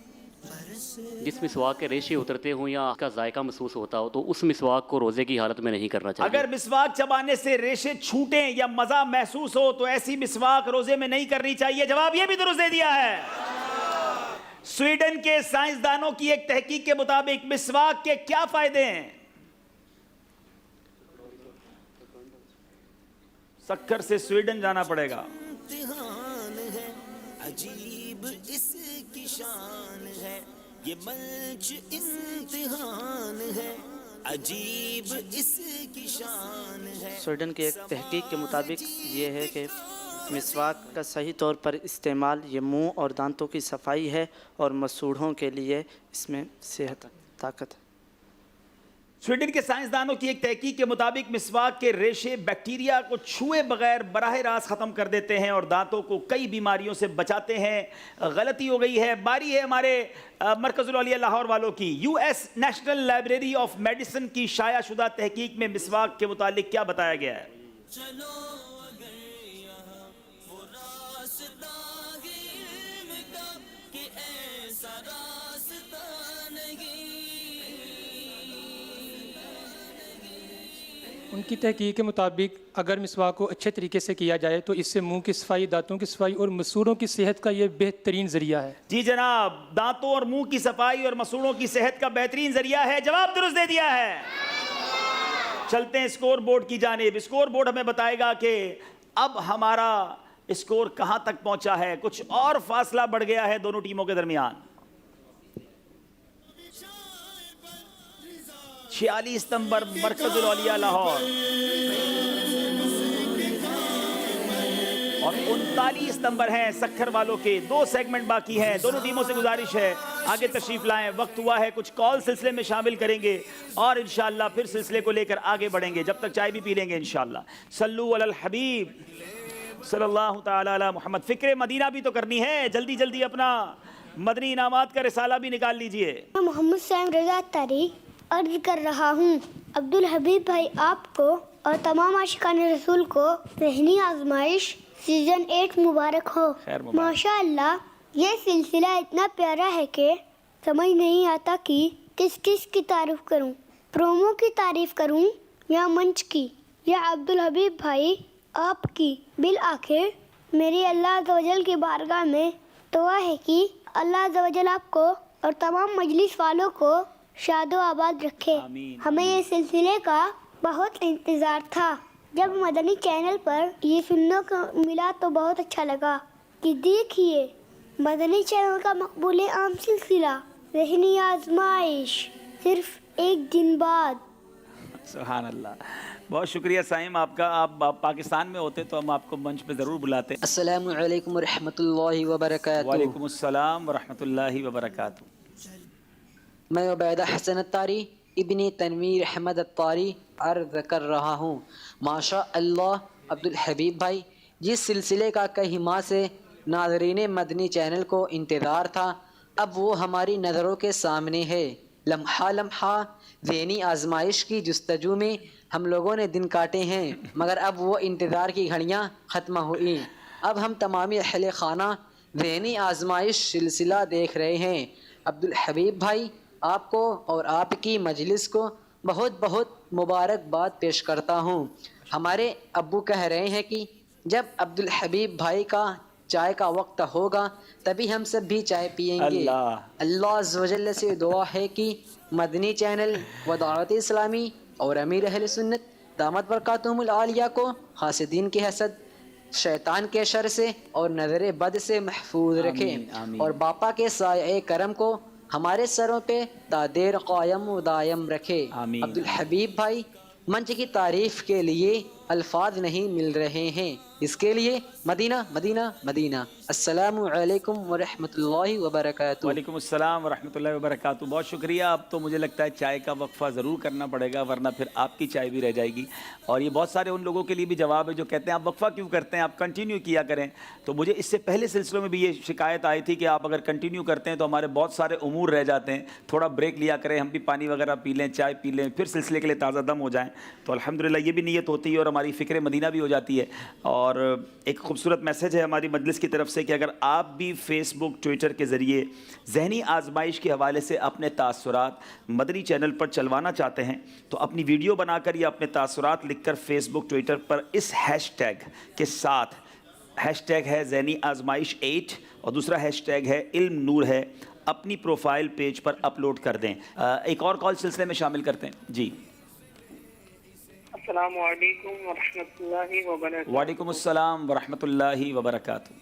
جس مسواک کے ریشے اترتے ہوں یا کا ذائقہ محسوس ہوتا ہو تو اس مسواک کو روزے کی حالت میں نہیں کرنا چاہیے. اگر مسواک چبانے سے ریشے چھوٹیں یا مزہ محسوس ہو تو ایسی مسواک روزے میں نہیں کرنی چاہیے. جواب یہ بھی درست دے دیا ہے. سویڈن کے سائنسدانوں کی ایک تحقیق کے مطابق مسواک کے کیا فائدے ہیں؟ سکر سے سویڈن جانا پڑے گا. امتحان ہے عجیب اس کی شان ہے، یہ منچ امتحان ہے عجیب اس کی شان ہے. سویڈن کی ایک تحقیق کے مطابق یہ ہے کہ مسواک کا صحیح طور پر استعمال یہ منہ اور دانتوں کی صفائی ہے اور مسوڑھوں کے لیے اس میں صحت طاقت ہے. سویڈن کے سائنسدانوں کی ایک تحقیق کے مطابق مسواک کے ریشے بیکٹیریا کو چھوئے بغیر براہ راست ختم کر دیتے ہیں اور دانتوں کو کئی بیماریوں سے بچاتے ہیں. غلطی ہو گئی ہے. باری ہے ہمارے مرکز الاولیاء لاہور والوں کی. U S national library of medicine کی شائع شدہ تحقیق میں مسواک کے متعلق کیا بتایا گیا ہے؟ ان کی تحقیق کے مطابق اگر مسواک کو اچھے طریقے سے کیا جائے تو اس سے منہ کی صفائی، دانتوں کی صفائی اور مسوڑوں کی صحت کا یہ بہترین ذریعہ ہے. جی جناب، دانتوں اور منہ کی صفائی اور مسوڑوں کی صحت کا بہترین ذریعہ ہے. جواب درست دے دیا ہے. چلتے ہیں اسکور بورڈ کی جانب. اسکور بورڈ ہمیں بتائے گا کہ اب ہمارا اسکور کہاں تک پہنچا ہے. کچھ اور فاصلہ بڑھ گیا ہے دونوں ٹیموں کے درمیان. 46 نمبر مرکز الاولیاء لاہور اور 39 نمبر ہیں سکھر والوں کے. 2 سیگمنٹ باقی ہیں. دونوں ٹیموں سے گزارش ہے آگے تشریف لائیں. وقت ہوا ہے کچھ کال سلسلے میں شامل کریں گے اور انشاءاللہ پھر سلسلے کو لے کر آگے بڑھیں گے. جب تک چائے بھی پی لیں گے انشاءاللہ. صلو علی الحبیب صلی اللہ تعالی علی محمد. فکر مدینہ بھی تو کرنی ہے. جلدی جلدی اپنا مدنی انعامات کا رسالہ بھی نکال لیجئے. محمد سائم رضا تاری عرض کر رہا ہوں عبدالحبیب بھائی آپ کو اور تمام عاشقان رسول کو ذہنی آزمائش سیزن 8 مبارک ہو. ماشاء اللہ یہ سلسلہ اتنا پیارا ہے کہ سمجھ نہیں آتا کہ کس کس کی تعریف کروں. پرومو کی تعریف کروں یا منچ کی یا عبدالحبیب بھائی آپ کی. بالآخر میری اللہ عز و جل کی بارگاہ میں دعا ہے کہ اللہ عز و جل آپ کو اور تمام مجلس والوں کو شاد و آباد رکھے. ہمیں یہ سلسلے کا بہت انتظار تھا. جب مدنی چینل پر یہ سننے کو ملا تو بہت اچھا لگا کہ دیکھیے مدنی چینل کا مقبول عام سلسلہ ذہنی آزمائش صرف 1 دن بعد. سبحان اللہ. بہت شکریہ سائم آپ کا. آپ پاکستان میں ہوتے تو ہم آپ کو منچ پہ ضرور بلاتے. السلام علیکم ورحمۃ اللہ وبرکاتہ. وعلیکم السلام ورحمۃ اللہ وبرکاتہ. میں عبیدہ حسن الطاری ابن تنویر احمد الطاری عرض کر رہا ہوں. ماشاء اللہ عبدالحبیب بھائی جس سلسلے کا کئی ماہ سے ناظرین مدنی چینل کو انتظار تھا اب وہ ہماری نظروں کے سامنے ہے. لمحہ لمحہ ذہنی آزمائش کی جستجو میں ہم لوگوں نے دن کاٹے ہیں مگر اب وہ انتظار کی گھڑیاں ختم ہوئیں. اب ہم تمامی اہل خانہ ذہنی آزمائش سلسلہ دیکھ رہے ہیں. عبدالحبیب بھائی آپ کو اور آپ کی مجلس کو بہت بہت مبارکباد پیش کرتا ہوں. ہمارے ابو کہہ رہے ہیں کہ جب عبدالحبیب بھائی کا چائے کا وقت ہوگا تبھی ہم سب بھی چائے پیئیں گے. اللہ عز و جل سے دعا ہے کہ مدنی چینل و دعوت اسلامی اور امیر اہل سنت دامت برکاتہم العالیہ کو حاسدین کی حسد، شیطان کے شر سے اور نظر بد سے محفوظ رکھے اور باپا کے سایہ کرم کو ہمارے سروں پہ تا دیر قائم و دائم رکھے. عبدالحبیب بھائی منچ کی تعریف کے لیے الفاظ نہیں مل رہے ہیں اس کے لیے مدینہ مدینہ مدینہ۔ السلام علیکم ورحمۃ اللہ وبرکاتہ۔ وعلیکم السلام ورحمۃ اللہ وبرکاتہ۔ بہت شکریہ۔ اب تو مجھے لگتا ہے چائے کا وقفہ ضرور کرنا پڑے گا، ورنہ پھر آپ کی چائے بھی رہ جائے گی۔ اور یہ بہت سارے ان لوگوں کے لیے بھی جواب ہے جو کہتے ہیں آپ وقفہ کیوں کرتے ہیں، آپ کنٹینیو کیا کریں۔ تو مجھے اس سے پہلے سلسلوں میں بھی یہ شکایت آئی تھی کہ آپ اگر کنٹینیو کرتے ہیں تو ہمارے بہت سارے امور رہ جاتے ہیں، تھوڑا بریک لیا کریں، ہم بھی پانی وغیرہ پی لیں، چائے پی لیں، پھر سلسلے کے لیے تازہ دم ہو جائیں۔ تو الحمدللہ یہ بھی نیت ہوتی ہے اور ہماری فکر مدینہ بھی ہو جاتی ہے۔ اور ایک خوبصورت میسج ہے ہماری مجلس کی طرف سے کہ اگر آپ بھی فیس بک ٹویٹر کے ذریعے ذہنی آزمائش کے حوالے سے اپنے تاثرات مدنی چینل پر چلوانا چاہتے ہیں تو اپنی ویڈیو بنا کر یا اپنے تاثرات لکھ کر فیس بک ٹویٹر پر اس ہیش ٹیگ کے ساتھ، ہیش ٹیگ ہے ذہنی آزمائش 8 اور دوسرا ہیش ٹیگ ہے علم نور ہے، اپنی پروفائل پیج پر اپلوڈ کر دیں۔ ایک اور کال سلسلے میں شامل کرتے ہیں جی۔ السلام علیکم ورحمۃ اللہ وبرکاتہ۔ وعلیکم السلام ورحمۃ اللہ وبرکاتہ۔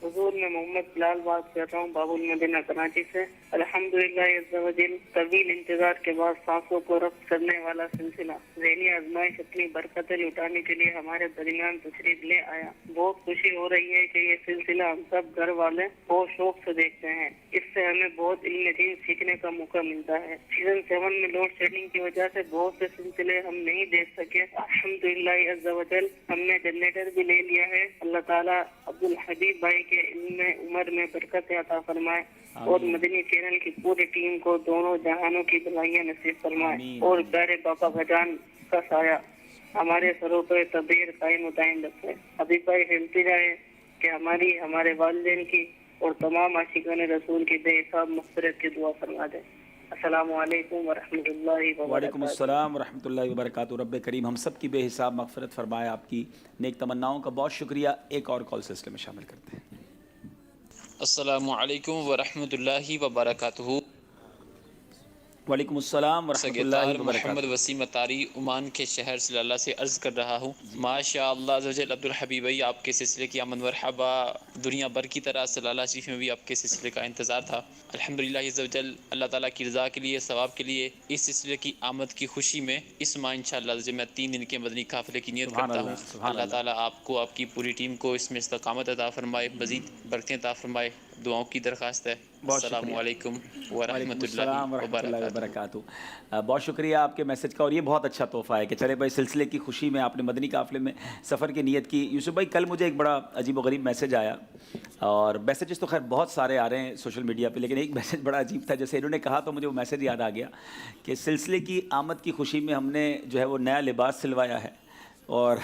حضور میں محمد بلال بات کر رہا ہوں باب المدینہ کراچی سے۔ الحمدللہ عز و جل طویل انتظار کے بعد سانسوں کو ربط کرنے والا سلسلہ ذہنی آزمائش اپنی برکتیں لٹانے کے لیے ہمارے درمیان تشریف لے آیا۔ بہت خوشی ہو رہی ہے کہ یہ سلسلہ ہم سب گھر والے بہت شوق سے دیکھتے ہیں۔ اس سے ہمیں بہت علم دین سیکھنے کا موقع ملتا ہے۔ سیزن 7 میں لوڈ شیڈنگ کی وجہ سے بہت سے سلسلے ہم نہیں دیکھ سکے۔ الحمدللہ عز و جل ہم نے جنریٹر بھی لے لیا ہے۔ اللہ تعالیٰ عبدالحبیب بھائی کے علم میں عمر میں برکت عطا فرمائے اور مدنی چینل کی پوری ٹیم کو دونوں جہانوں کی بھلائیاں نصیب فرمائے اور پیارے بابا بجان کا سایہ ہمارے سروں پہ تبیر قائم و دائم رکھے۔ حبیب بھائی ہمتی رہے کہ ہمارے والدین کی اور تمام عاشقان رسول کی بے حساب مغفرت کی دعا فرما دے۔ السلام علیکم ورحمۃ اللہ وبرکاتہ۔ وعلیکم السلام ورحمۃ اللہ وبرکاتہ۔ رب کریم ہم سب کی بے حساب مغفرت فرمائے۔ آپ کی نیک تمناؤں کا بہت شکریہ۔ ایک اور کال سلسلے میں شامل کرتے ہیں۔ السلام علیکم ورحمۃ اللہ وبرکاتہ۔ وعلیکم السلام ورحمۃ اللہ وبرکاتہ۔ محمد وسیم اتاری عمان کے شہر صلی اللہ سے عرض کر رہا ہوں۔ ماشاء اللہ عز و جل عبدالحبیب بھائی آپ کے سلسلے کی آمد مرحبا۔ دنیا بھر کی طرح صلی اللہ شریف میں بھی آپ کے سلسلے کا انتظار تھا۔ الحمدللہ عز و جل اللہ تعالیٰ کی رضا کے لیے، ثواب کے لیے اس سلسلے کی آمد کی خوشی میں اس ماہ انشاءاللہ عز و جل میں 3 دن کے مدنی قافلے کی نیت کرتا ہوں۔ اللہ تعالیٰ آپ کو، آپ کی پوری ٹیم کو اس میں استقامت عطا فرمائے، مزید برکتیں عطا فرمائے، دعاؤں کی درخواست ہے۔ السلام علیکم ورحمۃ اللہ وبرکاتہ۔ بہت شکریہ آپ کے میسج کا، اور یہ بہت اچھا تحفہ ہے کہ چلے بھائی سلسلے کی خوشی میں آپ نے مدنی قافلے میں سفر کی نیت کی۔ یوسف بھائی کل مجھے ایک بڑا عجیب و غریب میسج آیا، اور میسیجز تو خیر بہت سارے آ رہے ہیں سوشل میڈیا پہ، لیکن ایک میسج بڑا عجیب تھا۔ جیسے انہوں نے کہا تو مجھے وہ میسج یاد آ گیا کہ سلسلے کی آمد کی خوشی میں ہم نے جو ہے وہ نیا لباس سلوایا ہے اور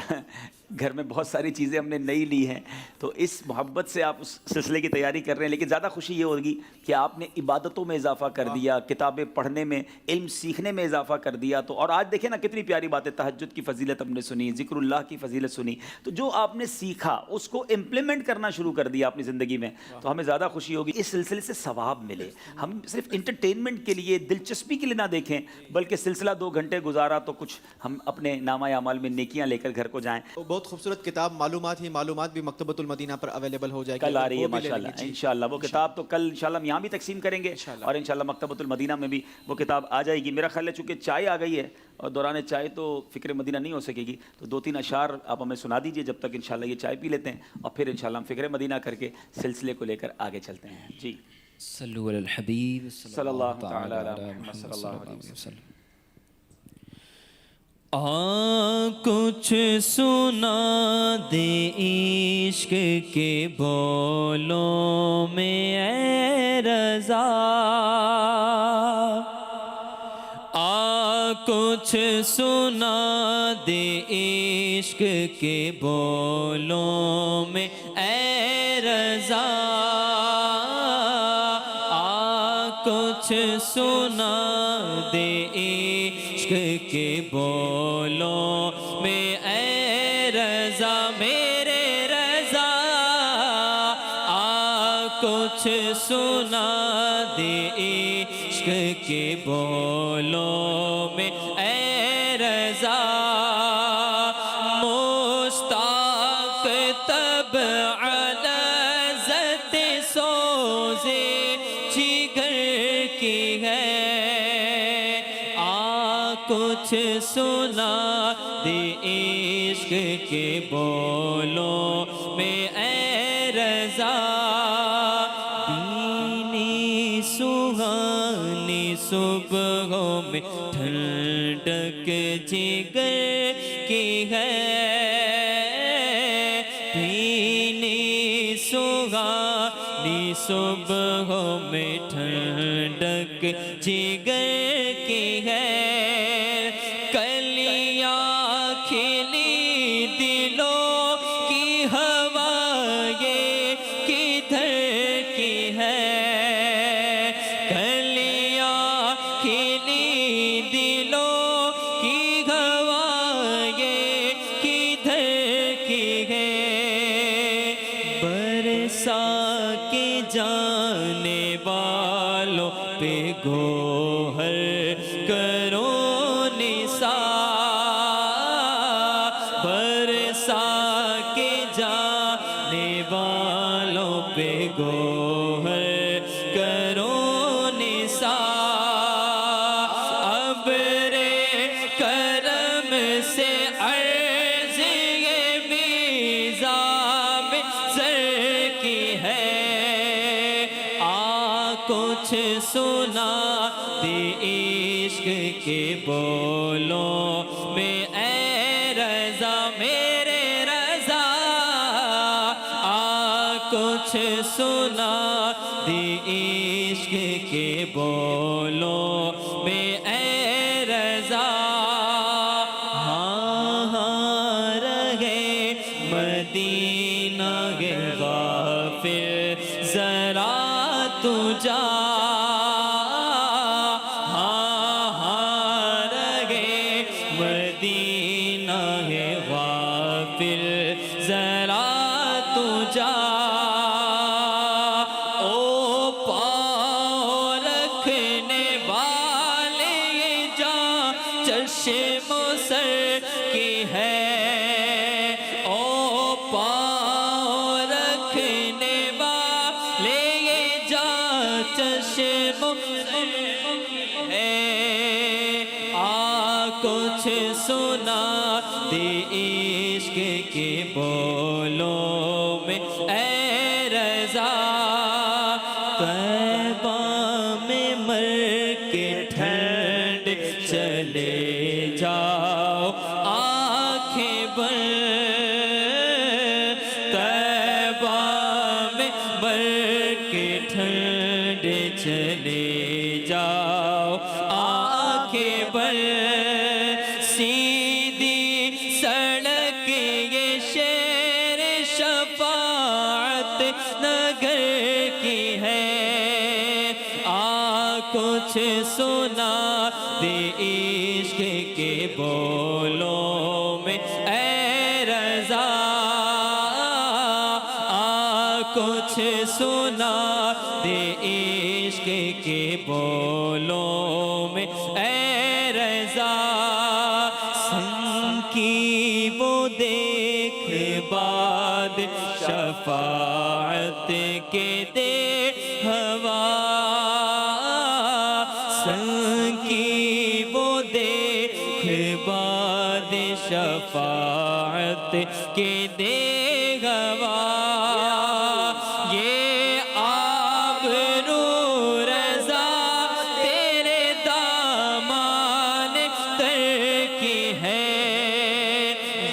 گھر میں بہت ساری چیزیں ہم نے نئی لی ہیں، تو اس محبت سے آپ اس سلسلے کی تیاری کر رہے ہیں۔ لیکن زیادہ خوشی یہ ہوگی کہ آپ نے عبادتوں میں اضافہ کر دیا، کتابیں پڑھنے میں، علم سیکھنے میں اضافہ کر دیا۔ تو اور آج دیکھیں نا کتنی پیاری بات ہے، تہجد کی فضیلت ہم نے سنی، ذکر اللہ کی فضیلت سنی، تو جو آپ نے سیکھا اس کو امپلیمنٹ کرنا شروع کر دیا اپنی زندگی میں، تو ہمیں زیادہ خوشی ہوگی اس سلسلے سے ثواب ملے۔ ہم صرف انٹرٹینمنٹ کے لیے، دلچسپی کے لیے نہ دیکھیں، بلکہ سلسلہ 2 گھنٹے گزارا تو کچھ ہم اپنے نامہ اعمال میں نیکیاں لے کر گھر کو جائیں۔ بہت خوبصورت کتاب معلومات ہی معلومات بھی مکتبۃ المدینہ پر اویلیبل ہو جائے گی، کل آ رہی ہے ماشاءاللہ انشاءاللہ وہ کتاب، تو کل انشاءاللہ ہم یہاں بھی تقسیم کریں گے اور انشاءاللہ مکتبۃ المدینہ میں بھی وہ کتاب آ جائے گی۔ میرا خیال ہے چونکہ چائے آ گئی ہے اور دوران چائے تو فکر مدینہ نہیں ہو سکے گی، تو 2-3 اشعار آپ ہمیں سنا دیجئے جب تک انشاءاللہ یہ چائے پی لیتے ہیں، اور پھر انشاءاللہ ہم فکر مدینہ کر کے سلسلے کو لے کر آگے چلتے ہیں۔ جی صلو علی الحبیب صلی اللہ تعالی علی محمد صلی اللہ علیہ وسلم۔ کچھ سنا دے عشق کے بولوں میں اے رضا، کچھ سنا دے عشق کے بولوں میں اے رضا، کچھ سنا دے عشق کے بولوں میں اے رضا میرے رضا، کچھ سنا دے عشق کے بولوں میں اے رضا، مشتاق طبع لذت سوزے جگر کی ہے، کچھ سنا دے عشق عشق کے بولوں میں اے رضا بینی سہانی صبحوں میں ٹھنڈک جگر کی ہے بینی سہانی صبحوں میں ٹھنڈک جگر کی ہے کلیاں کھلی دلوں کی ہوا یہ کدھر کی ہے کلیاں کھلی دلوں کی ہوا یہ کدھر کی ہے برسا کے جانے والوں پہ گوہر کرو نثار برسا کے جانے والوں پہ گوہر کرو نثار ابر کرم سے عرض یہ میزاب زر کی ہے کچھ سنا دے عشق کے بولوں میں اے رضا میرے رضا کچھ سنا دے عشق کے بولوں میں اے رضا ہاں رہے مدینہ کے غافل ذرا تو جا رہے مدینہ ہے غافل ذرا تو جا او پاؤں رکھنے والے جا چشم سر کی ہے او پاؤں رکھنے والے جا چشم ہے کچھ سنا دے عشق کے بولوں میں اے رضا طیبہ میں مر کے ٹھنڈ چلے جاؤ آنکھیں بند طیبہ میں مر کے ٹھنڈ چلے جاؤ آنکھیں بند سیدھی سڑک یہ شہر شفاعت نگر کی ہے کچھ سنا دے عشق کے بولوں میں اے رضا کچھ سنا دے عشق کے بولوں میں اے رضا سن کی وہ دیکھ بعد شفاعت کے دے ہوا سن کی وہ دیکھ بعد شفاعت کے دے ہوا یہ آبرو رضا تیرے دامان تر کی ہے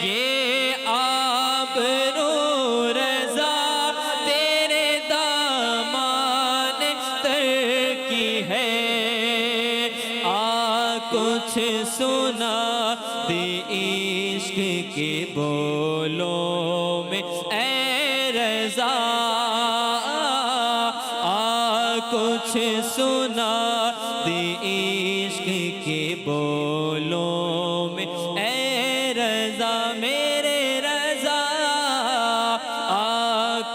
یہ آبرو رضا تیرے دامان تر کی ہے کچھ سنا دے عشق کے بولوں میں اے رضا کچھ سنا دے عشق کے بولوں میں اے رضا میرے رضا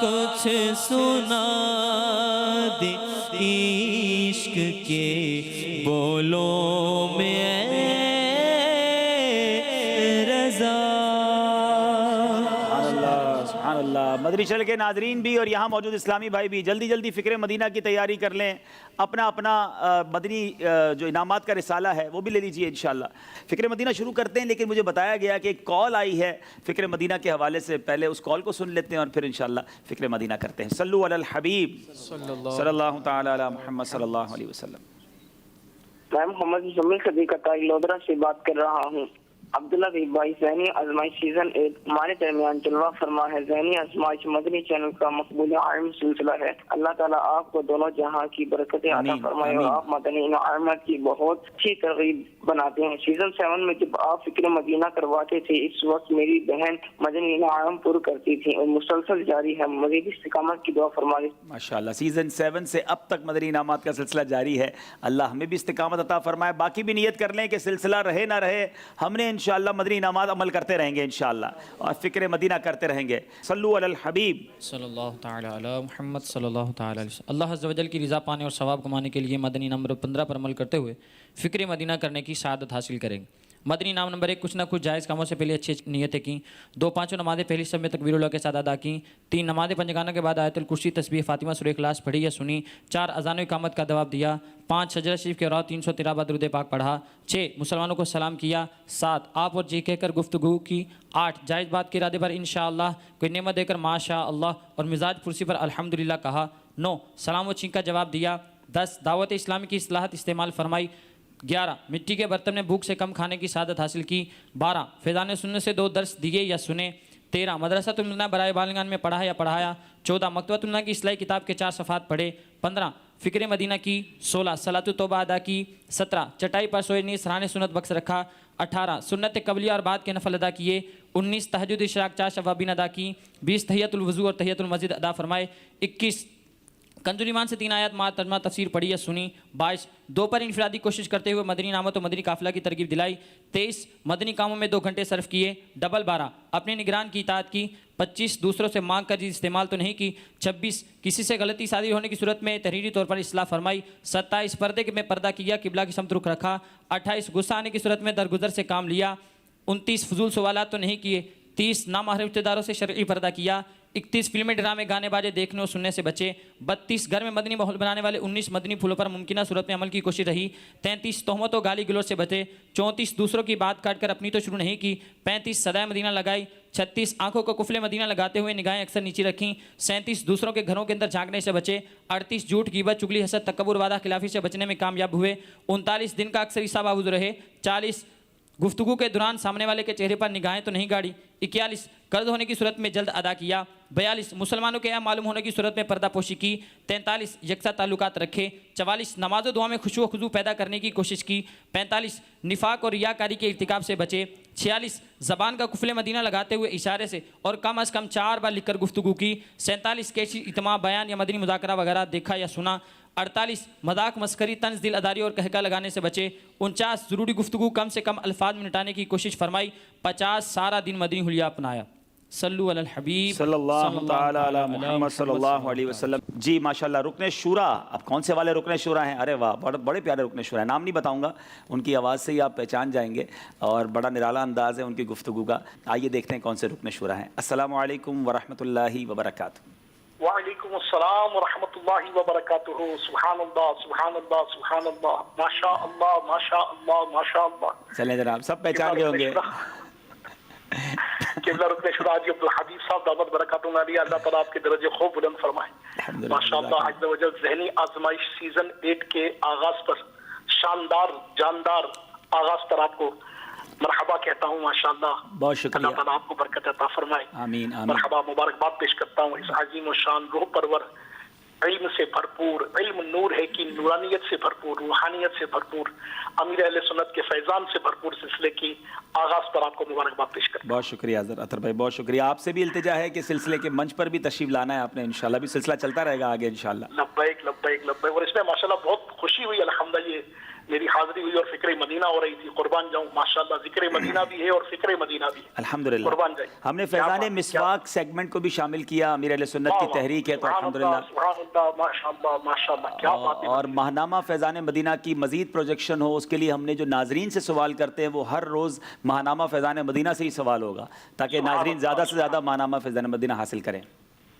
کچھ سنا دے عشق کے بولوں میں اے رضا سبحان اللہ مدنی چینل کے ناظرین بھی اور یہاں موجود اسلامی بھائی بھی جلدی جلدی فکر مدینہ کی تیاری کر لیں. اپنا اپنا مدنی جو انعامات کا رسالہ ہے وہ بھی لے لیجئے انشاءاللہ. فکر مدینہ شروع کرتے ہیں، لیکن مجھے بتایا گیا کہ ایک کال آئی ہے فکر مدینہ کے حوالے سے. پہلے اس کال کو سن لیتے ہیں اور پھر انشاءاللہ فکر مدینہ کرتے ہیں. صلو علی الحبیب صلی اللہ تعالی علی محمد صلی اللہ علیہ وسلم. میں محمد مزمل صدیق عطائی لودرا سے بات کر رہا ہوں. عبداللہ بھائی ذہنی آزمائش سیزن 8 ہمارے درمیان جلوہ فرما ہے. ذہنی آزمائش مدنی چینل کا مقبول عام سلسلہ ہے. اللہ تعالیٰ آپ کو دونوں جہاں کی برکتیں عطا فرمائے اور آپ مدنی انعامات کی بہت اچھی ترغیب بناتے ہیں. سیزن 7 میں جب آپ فکر مدینہ کرواتے تھے اس وقت میری بہن مدنی انعام پر کرتی تھی اور مسلسل جاری ہے. مزید استقامت کی دعا فرمائے. ماشاءاللہ سیزن 7 سے اب تک مدنی انعامات کا سلسلہ جاری ہے. اللہ ہمیں بھی استقامت عطا فرمائے. باقی بھی نیت کر لیں کہ سلسلہ رہے نہ رہے ہم نے انشاءاللہ مدنی انعامات عمل کرتے رہیں گے انشاءاللہ اور فکر مدینہ کرتے رہیں گے. صلو علی الحبیب صلی اللہ تعالی علی محمد صلی اللہ تعالی علیہ وسلم. اللہ عز و جل کی رضا پانے اور ثواب کمانے کے لیے مدنی نمبر 15 پر عمل کرتے ہوئے فکر مدینہ کرنے کی سعادت حاصل کریں گے. مدنی نام نمبر 1 کچھ نہ کچھ جائز کاموں سے پہلے اچھی نیتیں کیں. 2 5 نمازیں پہلی سب میں تکبیر اللہ کے ساتھ ادا کیں. 3 نماز پنجگانہ کے بعد آیت الکرسی تسبیح فاطمہ سورہ اخلاص پڑھی یا سنی. 4 اذان و اقامت کا جواب دیا. 5 سجدہ شریف کے اور 313 بار درود پاک پڑھا. 6 مسلمانوں کو سلام کیا. 7 آپ اور جی کہہ کر گفتگو کی. 8 جائز بات کے ارادے پر انشاءاللہ کوئی نعمت دے کر ماشاء اللہ اور مزاج پرسی پر الحمدللہ کہا. 9 سلام و چھینک کا جواب دیا. 10 دعوت اسلامی کی اصلاحات استعمال فرمائی. 11 مٹی کے برتن میں بھوک سے کم کھانے کی سعادت حاصل کی. 12 فیضان سننے سے 2 درس دیے یا سنے. 13 مدرسۃ المنہ برائے بالغان میں پڑھا یا پڑھایا. 14 مکتبۃ المنہ کی اصلاحی کتاب کے 4 صفحات پڑھے. 15 فکر مدینہ کی. 16 صلاۃ توبہ ادا کی. 17 چٹائی پر سوئے نیز سرانے سنت بخش رکھا. 18 سنت قبلیہ اور بعد کے نفل ادا کیے. 19 تہجد اشراق 4 شوابین ادا کی. 20 تحیۃ الوضو اور تحیۃ المسجد ادا فرمائے. 21 کنز الایمان سے 3 آیات مع ترجمہ تفسیر پڑھی یا سنی. 22 2 پر انفرادی کوشش کرتے ہوئے مدنی نامت و مدنی قافلہ کی ترغیب دلائی. 23 مدنی کاموں میں 2 گھنٹے صرف کیے. 12 اپنے نگران کی اطاعت کی. 25 دوسروں سے مانگ کر چیز استعمال تو نہیں کی. 26 کسی سے غلطی صادر ہونے کی صورت میں تحریری طور پر اصلاح فرمائی. 27 پردے میں پردہ کیا قبلہ کی سمت رخ رکھا. 28 غصہ آنے کی صورت میں درگزر سے کام لیا. 29 فضول سوالات تو نہیں کیے. 30 نامحرم رشتہ داروں سے شرعی پردہ کیا. 31 فلمیں ڈرامے گانے باجے دیکھنے اور سننے سے بچے. 32 گھر میں مدنی ماحول بنانے والے 19 مدنی پھولوں پر ممکنہ صورت میں عمل کی کوشش رہی. 33 تہمت و گالی گلوچ سے بچے. 34 دوسروں کی بات کاٹ کر اپنی تو شروع نہیں کی. 35 صدائے مدینہ لگائی. 36 آنکھوں کو کفل مدینہ لگاتے ہوئے نگاہیں اکثر نیچی رکھیں. 37 دوسروں کے گھروں کے اندر جھانکنے سے بچے. 38 جھوٹ غیبت چگلی حسد تکبر وعدہ خلافی سے بچنے میں کامیاب ہوئے. 39 دن کا اکثر حصہ باوضو رہے. 40 گفتگو کے دوران سامنے والے کے چہرے پر نگاہیں تو نہیں گاڑی. 41 قرض ہونے کی صورت میں جلد ادا کیا. 42 مسلمانوں کے معلوم ہونے کی صورت میں پردہ پوشی کی. 43 یکساں تعلقات رکھے. 44 نماز و دعا میں خشوع و خضوع پیدا کرنے کی کوشش کی. 45 نفاق اور ریاکاری کے ارتکاب سے بچے. 46 زبان کا کفل مدینہ لگاتے ہوئے اشارے سے اور کم از کم 4 بار لکھ کر گفتگو کی. 47 کیسی اجتماع بیان یا مدنی مذاکرہ وغیرہ دیکھا یا سنا. 48 مذاق مسخری طنز دل اداری اور کہکا لگانے سے بچے. 49 ضروری گفتگو کم سے کم الفاظ میں نٹانے کی کوشش فرمائی. 50 سارا دن مدنی حلیہ اپنایا. صلو علی الحبیب صلی اللہ تعالی علی محمد صلی اللہ علیہ وسلم. جی ماشاءاللہ رکن شورا. اب کون سے والے رکن شورا ہیں؟ ارے واہ بڑے پیارے رکن شورا ہیں. نام نہیں بتاؤں گا، ان کی آواز سے ہی آپ پہچان جائیں گے اور بڑا نرالا انداز ہے ان کی گفتگو کا. آئیے دیکھتے ہیں کون سے رکن شورا ہیں. السلام علیکم ورحمۃ اللہ وبرکاتہ. وعلیکم السلام ورحمۃ اللہ وبرکاتہ. سبحان اللہ سبحان اللہ سبحان اللہ ماشاء اللہ ماشاء اللہ ماشاء اللہ. چلیں جناب سب پہچان گئے ہوں گے. قبلہ رکن شورا حاجی عبدالحبیب صاحب دعوت برکاتہ عالیہ. اللہ تعالیٰ آپ کے درجے خوب بلند فرمائے. ماشاء اللہ عز و جل ذہنی آزمائش سیزن 8 کے آغاز پر شاندار جاندار آغاز پر آپ کو مرحبا کہتا ہوں. ماشاءاللہ بہت شکریہ. اللہ تعالیٰ آپ کو برکت عطا فرمائے. آمین آمین. مرحبا مبارکباد پیش کرتا ہوں اس عظیم و شان روح پرور علم سے بھرپور. علم نور ہے کہ نورانیت سے بھرپور روحانیت سے بھرپور امیر اہل سنت کے فیضان سے بھرپور سلسلے کی آغاز پر آپ کو مبارکباد پیش کرتا ہوں. بہت شکریہ اطہر بھائی بہت شکریہ. آپ سے بھی التجا ہے کہ سلسلے کے منچ پر بھی تشریف لانا ہے آپ نے. انشاءاللہ بھی سلسلہ چلتا رہے گا آگے انشاءاللہ. لبیک لبیک لبیک. اور اس میں ماشاءاللہ بہت خوشی ہوئی الحمدللہ. یہ میری حاضری ہوئی اور فکر مدینہ ہو رہی تھی. قربان جاؤں ماشاءاللہ. ذکر مدینہ بھی ہے اور فکر مدینہ بھی ہے الحمدللہ. قربان جائیں. ہم نے فیضان مسواک سیگمنٹ کو بھی شامل کیا. امیر اہل سنت کی تحریک ہے تو الحمدللہ. سبحان اللہ ماشاءاللہ ماشاءاللہ کیا بات ہے. اور ماہنامہ فیضان مدینہ کی مزید پروجیکشن ہو اس کے لیے ہم نے جو ناظرین سے سوال کرتے ہیں وہ ہر روز ماہنامہ فیضان مدینہ سے ہی سوال ہوگا تاکہ ناظرین زیادہ سے زیادہ ماہنامہ فیضان مدینہ حاصل کریں.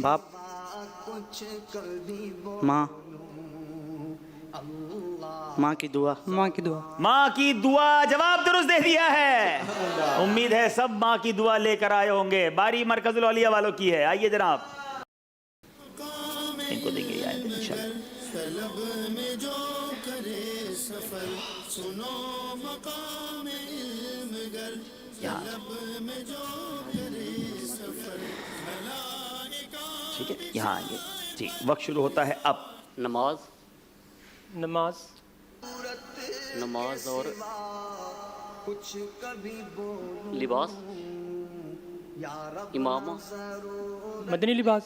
باپ ماں ماں کی دعا ماں کی دعا ماں کی دعا جواب درست دے دیا ہے. امید ہے سب ماں کی دعا لے کر آئے ہوں گے. باری مرکز الاولیاء والوں کی ہے. آئیے جناب ان کو دیں گے انشاءاللہ. ٹھیک ہے یہاں آئیں گے. ٹھیک وقت شروع ہوتا ہے اب. نماز اور لباس امامہ مدنی لباس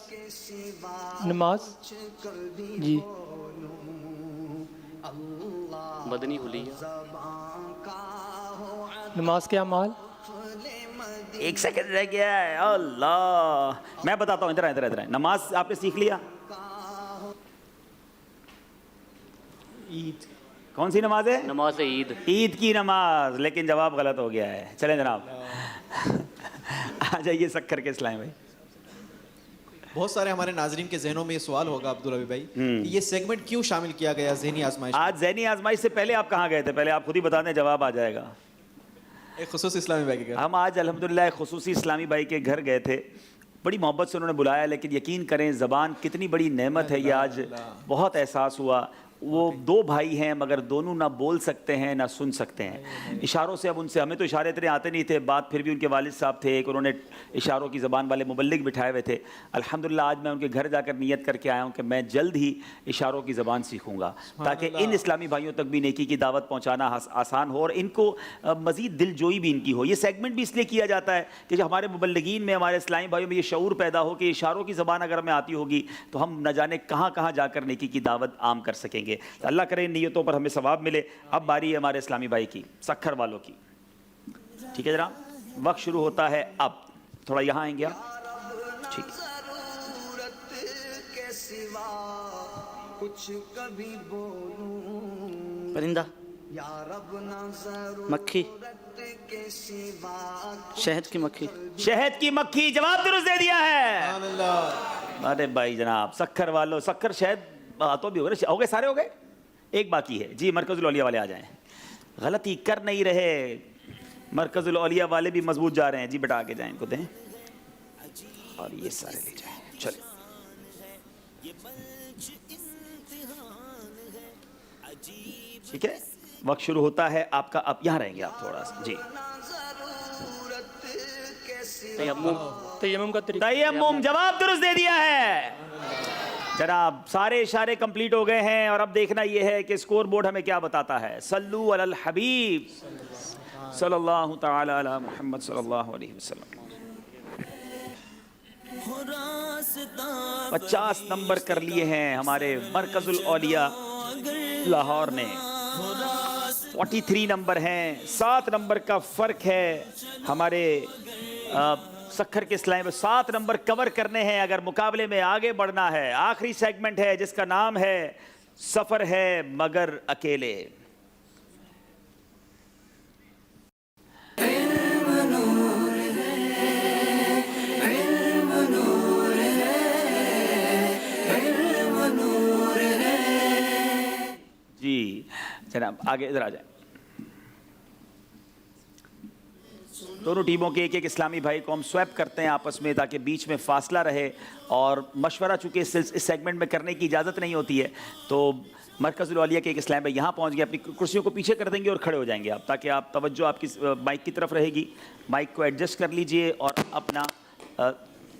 نماز جی مدنی حلیہ نماز کے اعمال. ایک سیکنڈ رہ گیا ہے. اللہ میں بتاتا ہوں. ادھر آئیں. نماز آپ نے سیکھ لیا. عید کون سی نماز ہے؟ نماز عید. عید کی نماز. لیکن جواب غلط ہو گیا ہے. چلیں جناب آ جائیے سکر کے اسلام بھائی. بہت سارے ہمارے ناظرین کے ذہنوں میں یہ سوال ہوگا عبدالحبیب بھائی یہ سیگمنٹ کیوں شامل کیا گیا ذہنی آزمائش؟ آج ذہنی آزمائش سے پہلے آپ کہاں گئے تھے؟ پہلے آپ خود ہی بتا دیں جواب آ جائے گا. ایک خصوصی اسلامی بھائی کے گھر. ہم آج الحمدللہ ایک خصوصی اسلامی بھائی کے گھر گئے تھے. بڑی محبت سے انہوں نے بلایا. لیکن یقین کریں زبان کتنی بڑی نعمت ہے یہ آج بہت احساس ہوا. وہ دو بھائی ہیں مگر دونوں نہ بول سکتے ہیں نہ سن سکتے ہیں. اشاروں سے اب ان سے ہمیں تو اشارے اتنے آتے نہیں تھے. بات پھر بھی ان کے والد صاحب تھے ایک انہوں نے اشاروں کی زبان والے مبلغ بٹھائے ہوئے تھے. الحمدللہ آج میں ان کے گھر جا کر نیت کر کے آیا ہوں کہ میں جلد ہی اشاروں کی زبان سیکھوں گا تاکہ ان اسلامی بھائیوں تک بھی نیکی کی دعوت پہنچانا آسان ہو اور ان کو مزید دل جوئی بھی ان کی ہو. یہ سیگمنٹ بھی اس لیے کیا جاتا ہے کہ جو ہمارے مبلغین میں ہمارے اسلامی بھائیوں میں یہ شعور پیدا ہو کہ اشاروں کی زبان اگر ہمیں آتی ہوگی تو ہم نہ جانے کہاں کہاں جا کر نیکی کی دعوت عام کر سکیں گے. اللہ کرے نیتوں پر ہمیں ثواب ملے. اب باری ہے ہمارے اسلامی بھائی کی سکھر والوں کی. ٹھیک ہے جناب وقت شروع ہوتا ہے اب. تھوڑا یہاں آئیں گے آپ. ٹھیک پرندہ مکھی شہد کی مکھی. شہد کی مکھی جواب درست دے دیا ہے. ارے بھائی جناب سکھر والوں سکھر شہد تو بھی ہو گئے سارے ہو گئے. ایک باقی ہے. جی مرکز الاولیاء والے آ جائیں. غلطی کر نہیں رہے. مرکز الاولیاء والے بھی مضبوط جا رہے ہیں. جی بٹا کے جائیں ان کو دیں اور یہ سارے لے جائیں. چلیں ٹھیک ہے وقت شروع ہوتا ہے آپ کا. اب یہاں رہیں گے آپ تھوڑا سا. جی تیمم جواب درست دے دیا ہے جناب. سارے اشارے کمپلیٹ ہو گئے ہیں اور اب دیکھنا یہ ہے کہ اسکور بورڈ ہمیں کیا بتاتا ہے. صلو علی الحبیب صلی اللہ تعالی علی محمد صلی اللہ علیہ وسلم. 50 نمبر کر لیے ہیں ہمارے مرکز الاولیاء لاہور نے. 43 نمبر ہیں. 7 نمبر کا فرق ہے ہمارے سکھر کے اسلام. 7 نمبر کور کرنے ہیں اگر مقابلے میں آگے بڑھنا ہے. آخری سیگمنٹ ہے جس کا نام ہے سفر ہے مگر اکیلے. جی جناب آگے ادھر آ جائیں. دونوں ٹیموں کے ایک ایک اسلامی بھائی کو ہم سویپ کرتے ہیں آپس میں تاکہ بیچ میں فاصلہ رہے. اور مشورہ چونکہ اس سیگمنٹ میں کرنے کی اجازت نہیں ہوتی ہے تو مرکز الاولیاء کے ایک اسلامی بھائی یہاں پہنچ گئے. اپنی کرسیوں کو پیچھے کر دیں گے اور کھڑے ہو جائیں گے آپ تاکہ آپ توجہ آپ کی مائک کی طرف رہے گی. مائک کو ایڈجسٹ کر لیجئے اور اپنا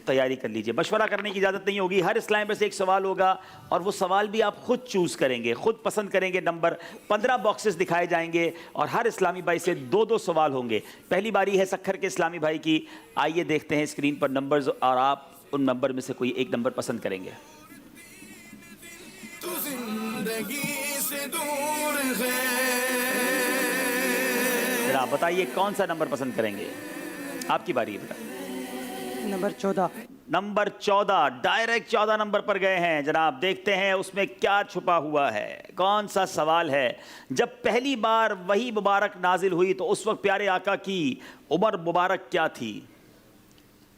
تیاری کر لیجئے. مشورہ کرنے کی اجازت نہیں ہوگی. ہر اسلام میں سے ایک سوال ہوگا اور وہ سوال بھی آپ خود چوز کریں گے خود پسند کریں گے. نمبر 15 باکسز دکھائے جائیں گے اور ہر اسلامی بھائی سے 2 سوال ہوں گے. پہلی باری ہے سکھر کے اسلامی بھائی کی. آئیے دیکھتے ہیں اسکرین پر نمبرز اور آپ ان نمبر میں سے کوئی ایک نمبر پسند کریں گے. ذرا بتائیے کون سا نمبر پسند کریں گے. آپ کی باری ہے. نمبر 14. نمبر 14 ڈائریکٹ 14 نمبر پر گئے ہیں جناب. دیکھتے ہیں اس میں کیا چھپا ہوا ہے. کون سا سوال ہے. جب پہلی بار وحی مبارک نازل ہوئی تو اس وقت پیارے آقا کی عمر مبارک کیا تھی.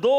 2।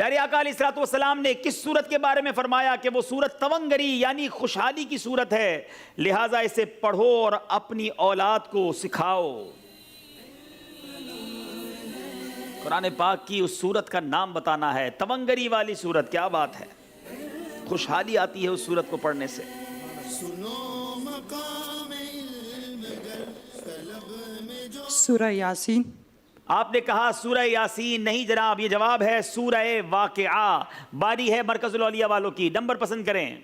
پیارے آقا علیہ الصلوۃ والسلام نے کس صورت کے بارے میں فرمایا کہ وہ صورت تونگری یعنی خوشحالی کی صورت ہے، لہٰذا اسے پڑھو اور اپنی اولاد کو سکھاؤ؟ قرآن پاک کی اس صورت کا نام بتانا ہے، تونگری والی صورت. کیا بات ہے، خوشحالی آتی ہے اس صورت کو پڑھنے سے. سورہ یاسین. آپ نے کہا سورہ یاسین، نہیں جناب، یہ جواب ہے سورہ واقعہ. باری ہے مرکز الاولیاء والوں کی، نمبر پسند کریں.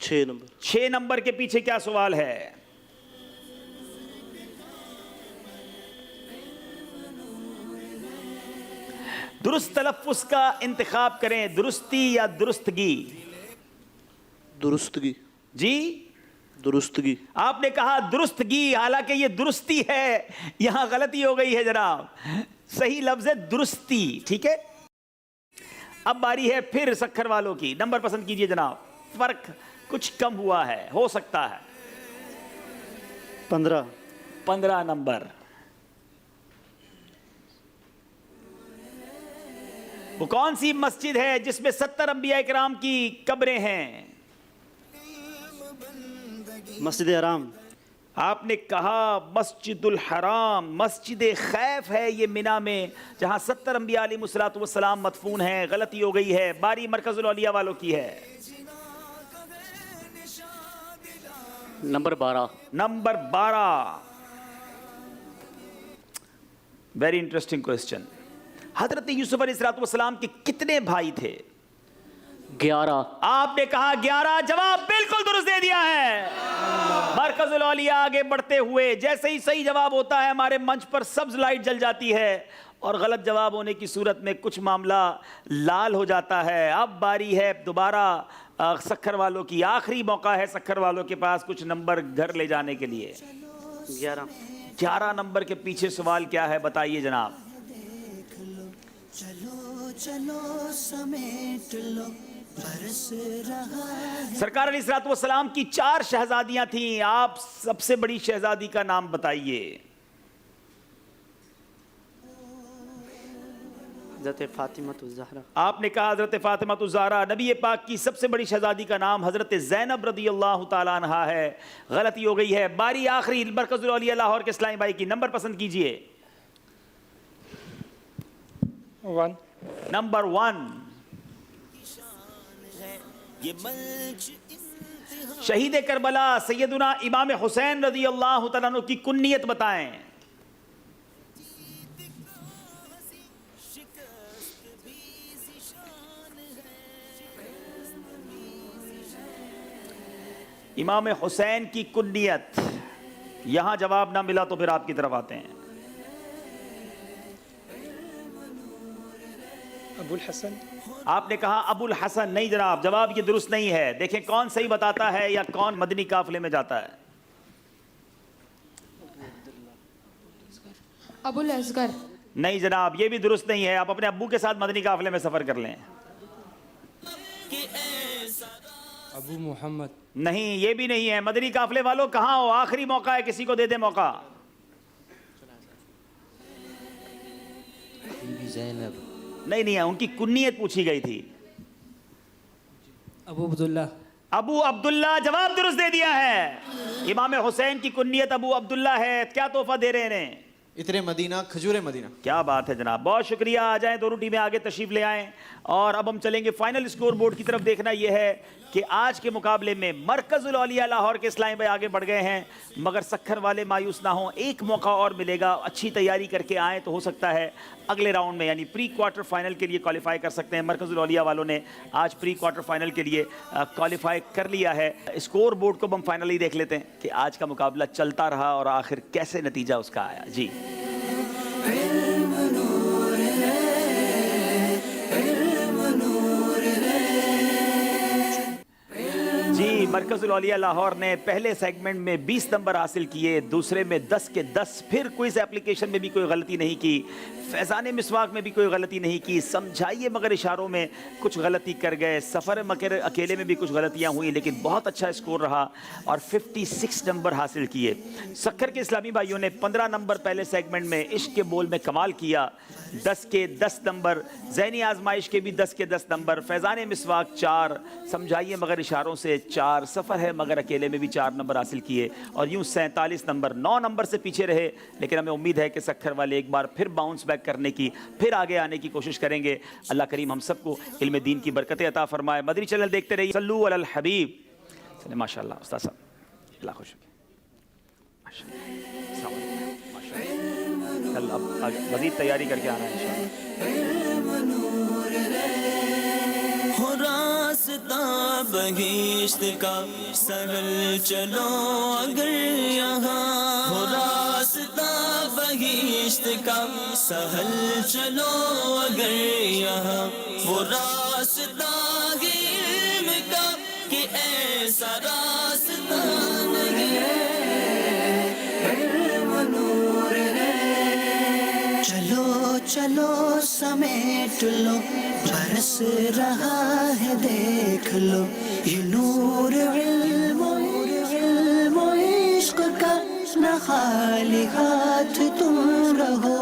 6 نمبر. 6 نمبر کے پیچھے کیا سوال ہے؟ درست تلفظ کا انتخاب کریں، درستی یا درستگی؟ درستگی. جی درستگی. آپ نے کہا درستگی، حالانکہ یہ درستی ہے، یہاں غلطی ہو گئی ہے جناب. صحیح لفظ ہے درستی. ٹھیک ہے، اب باری ہے پھر سکھر والوں کی. نمبر پسند کیجئے جناب، فرق کچھ کم ہوا ہے، ہو سکتا ہے. 15 نمبر. وہ کون سی مسجد ہے جس میں 70 انبیاء کرام کی قبریں ہیں؟ مسجد حرام. آپ نے کہا مسجد الحرام. مسجد خیف ہے یہ منا میں، جہاں 70 انبیاء علیہ الصلوۃ والسلام مدفون ہیں. غلطی ہو گئی ہے. باری مرکز الاولیاء والوں کی ہے. Number 12. Number 12. Very interesting question. حضرت یوسف علیہ الصلوۃ والسلام کے کتنے بھائی تھے؟ 11. آپ نے کہا 11. جواب بالکل درست دے دیا ہے. مرکز الاولیاء آگے بڑھتے ہوئے، جیسے ہی صحیح جواب ہوتا ہے ہمارے منچ پر سبز لائٹ جل جاتی ہے، اور غلط جواب ہونے کی صورت میں کچھ معاملہ لال ہو جاتا ہے. اب باری ہے دوبارہ سکھر والوں کی. آخری موقع ہے سکھر والوں کے پاس کچھ نمبر گھر لے جانے کے لیے. 11 نمبر کے پیچھے سوال کیا ہے بتائیے جناب. چلو چلو سمیٹ لو، برس رہا ہے. سرکار علیہ الصلوۃ والسلام کی 4 شہزادیاں تھیں. آپ سب سے بڑی شہزادی کا نام بتائیے. حضرت فاطمہ الزہرا. آپ نے کہا حضرت فاطمہ الزہرا. نبی پاک کی سب سے بڑی شہزادی کا نام حضرت زینب رضی اللہ تعالیٰ عنہا ہے. غلطی ہو گئی ہے. باری آخری مرکز الاولیاء لاہور کے اسلامی بھائی کی. نمبر پسند کیجئے. 1. نمبر 1. شہید کربلا سیدنا امام حسین رضی اللہ تعالیٰ عنہ کی کنیت بتائیں. امام حسین کی کنیت. یہاں جواب نہ ملا تو پھر آپ کی طرف آتے ہیں. ابو الحسن. آپ نے کہا ابو الحسن. نہیں جناب، جواب یہ درست نہیں ہے. دیکھیں کون صحیح بتاتا ہے یا کون مدنی قافلے میں جاتا ہے. ابو الاصغر. نہیں جناب، یہ بھی درست نہیں ہے. آپ اپنے ابو کے ساتھ مدنی قافلے میں سفر کر لیں. ابو محمد. نہیں، یہ بھی نہیں ہے. مدنی قافلے والوں کہاں ہو؟ آخری موقع ہے، کسی کو دے دے موقع. زینب. نہیں، ان کی کنیت پوچھی گئی تھی. ابو عبداللہ. ابو عبداللہ. جواب درست دے دیا ہے. امام حسین کی کنیت ابو عبداللہ ہے. کیا تحفہ دے رہے ہیں؟ عطر مدینہ، کھجور مدینہ. کیا بات ہے جناب، بہت شکریہ. آ جائیں، دونوں ٹیمیں آگے تشریف لے آئیں. اور اب ہم چلیں گے فائنل اسکور بورڈ کی طرف. دیکھنا یہ ہے کہ آج کے مقابلے میں مرکز الاولیاء لاہور کے اسلامی بھائی آگے بڑھ گئے ہیں، مگر سکھر والے مایوس نہ ہوں. ایک موقع اور ملے گا. اچھی تیاری کر کے آئیں تو ہو سکتا ہے اگلے راؤنڈ میں یعنی پری کوارٹر فائنل کے لیے کوالیفائی کر سکتے ہیں. مرکز الاولیاء والوں نے آج پری کوارٹر فائنل کے لیے کوالیفائی کر لیا ہے. اسکور بورڈ کو ہم فائنلی دیکھ لیتے ہیں کہ آج کا مقابلہ چلتا رہا اور آخر کیسے نتیجہ اس کا آیا. جی مرکز العلیہ لاہور نے پہلے سیگمنٹ میں 20 نمبر حاصل کیے، دوسرے میں 10 کے 10، پھر کوئز اپلیکیشن میں بھی کوئی غلطی نہیں کی، فیضان مسواک میں بھی کوئی غلطی نہیں کی، سمجھائیے مگر اشاروں میں کچھ غلطی کر گئے، سفر مگر اکیلے میں بھی کچھ غلطیاں ہوئیں، لیکن بہت اچھا اسکور رہا اور 56 نمبر حاصل کیے۔ سکھر کے اسلامی بھائیوں نے 15 نمبر پہلے سیگمنٹ میں عشق کے بول میں کمال کیا، 10 کے 10 نمبر، ذہنی آزمائش کے بھی 10 کے 10 نمبر، فیضان مسواک 4، سمجھائیے مگر اشاروں سے 4، سفر ہے مگر اکیلے میں بھی 4 نمبر حاصل کیے، اور یوں 47 نمبر، 9 نمبر سے پیچھے رہے، لیکن ہمیں امید ہے کہ سکھر والے ایک بار پھر باؤنس بیک کرنے کی، پھر آگے آنے کی کوشش کریں گے۔ اللہ کریم ہم سب کو علم دین کی برکتیں عطا فرمائے۔ مدنی چینل دیکھتے رہیے، صلو علی الحبیب۔ ماشاءاللہ استاد صاحب، اللہ خوش ہو۔ کل اب مزید تیاری کر کے آنا ہے انشاءاللہ۔ ہو راستہ بہشت کا سہل چلو اگر یہاں، ہو راستہ بہشت کا سہل چلو اگر یہاں، وہ راستہ علم کا کہ ایسا راستہ نہیں ہے۔ چلو چلو سمیٹ لو، برس رہا ہے دیکھ لو، یہ نور علم و عشق کا، نہ خالی ہاتھ تم رہو۔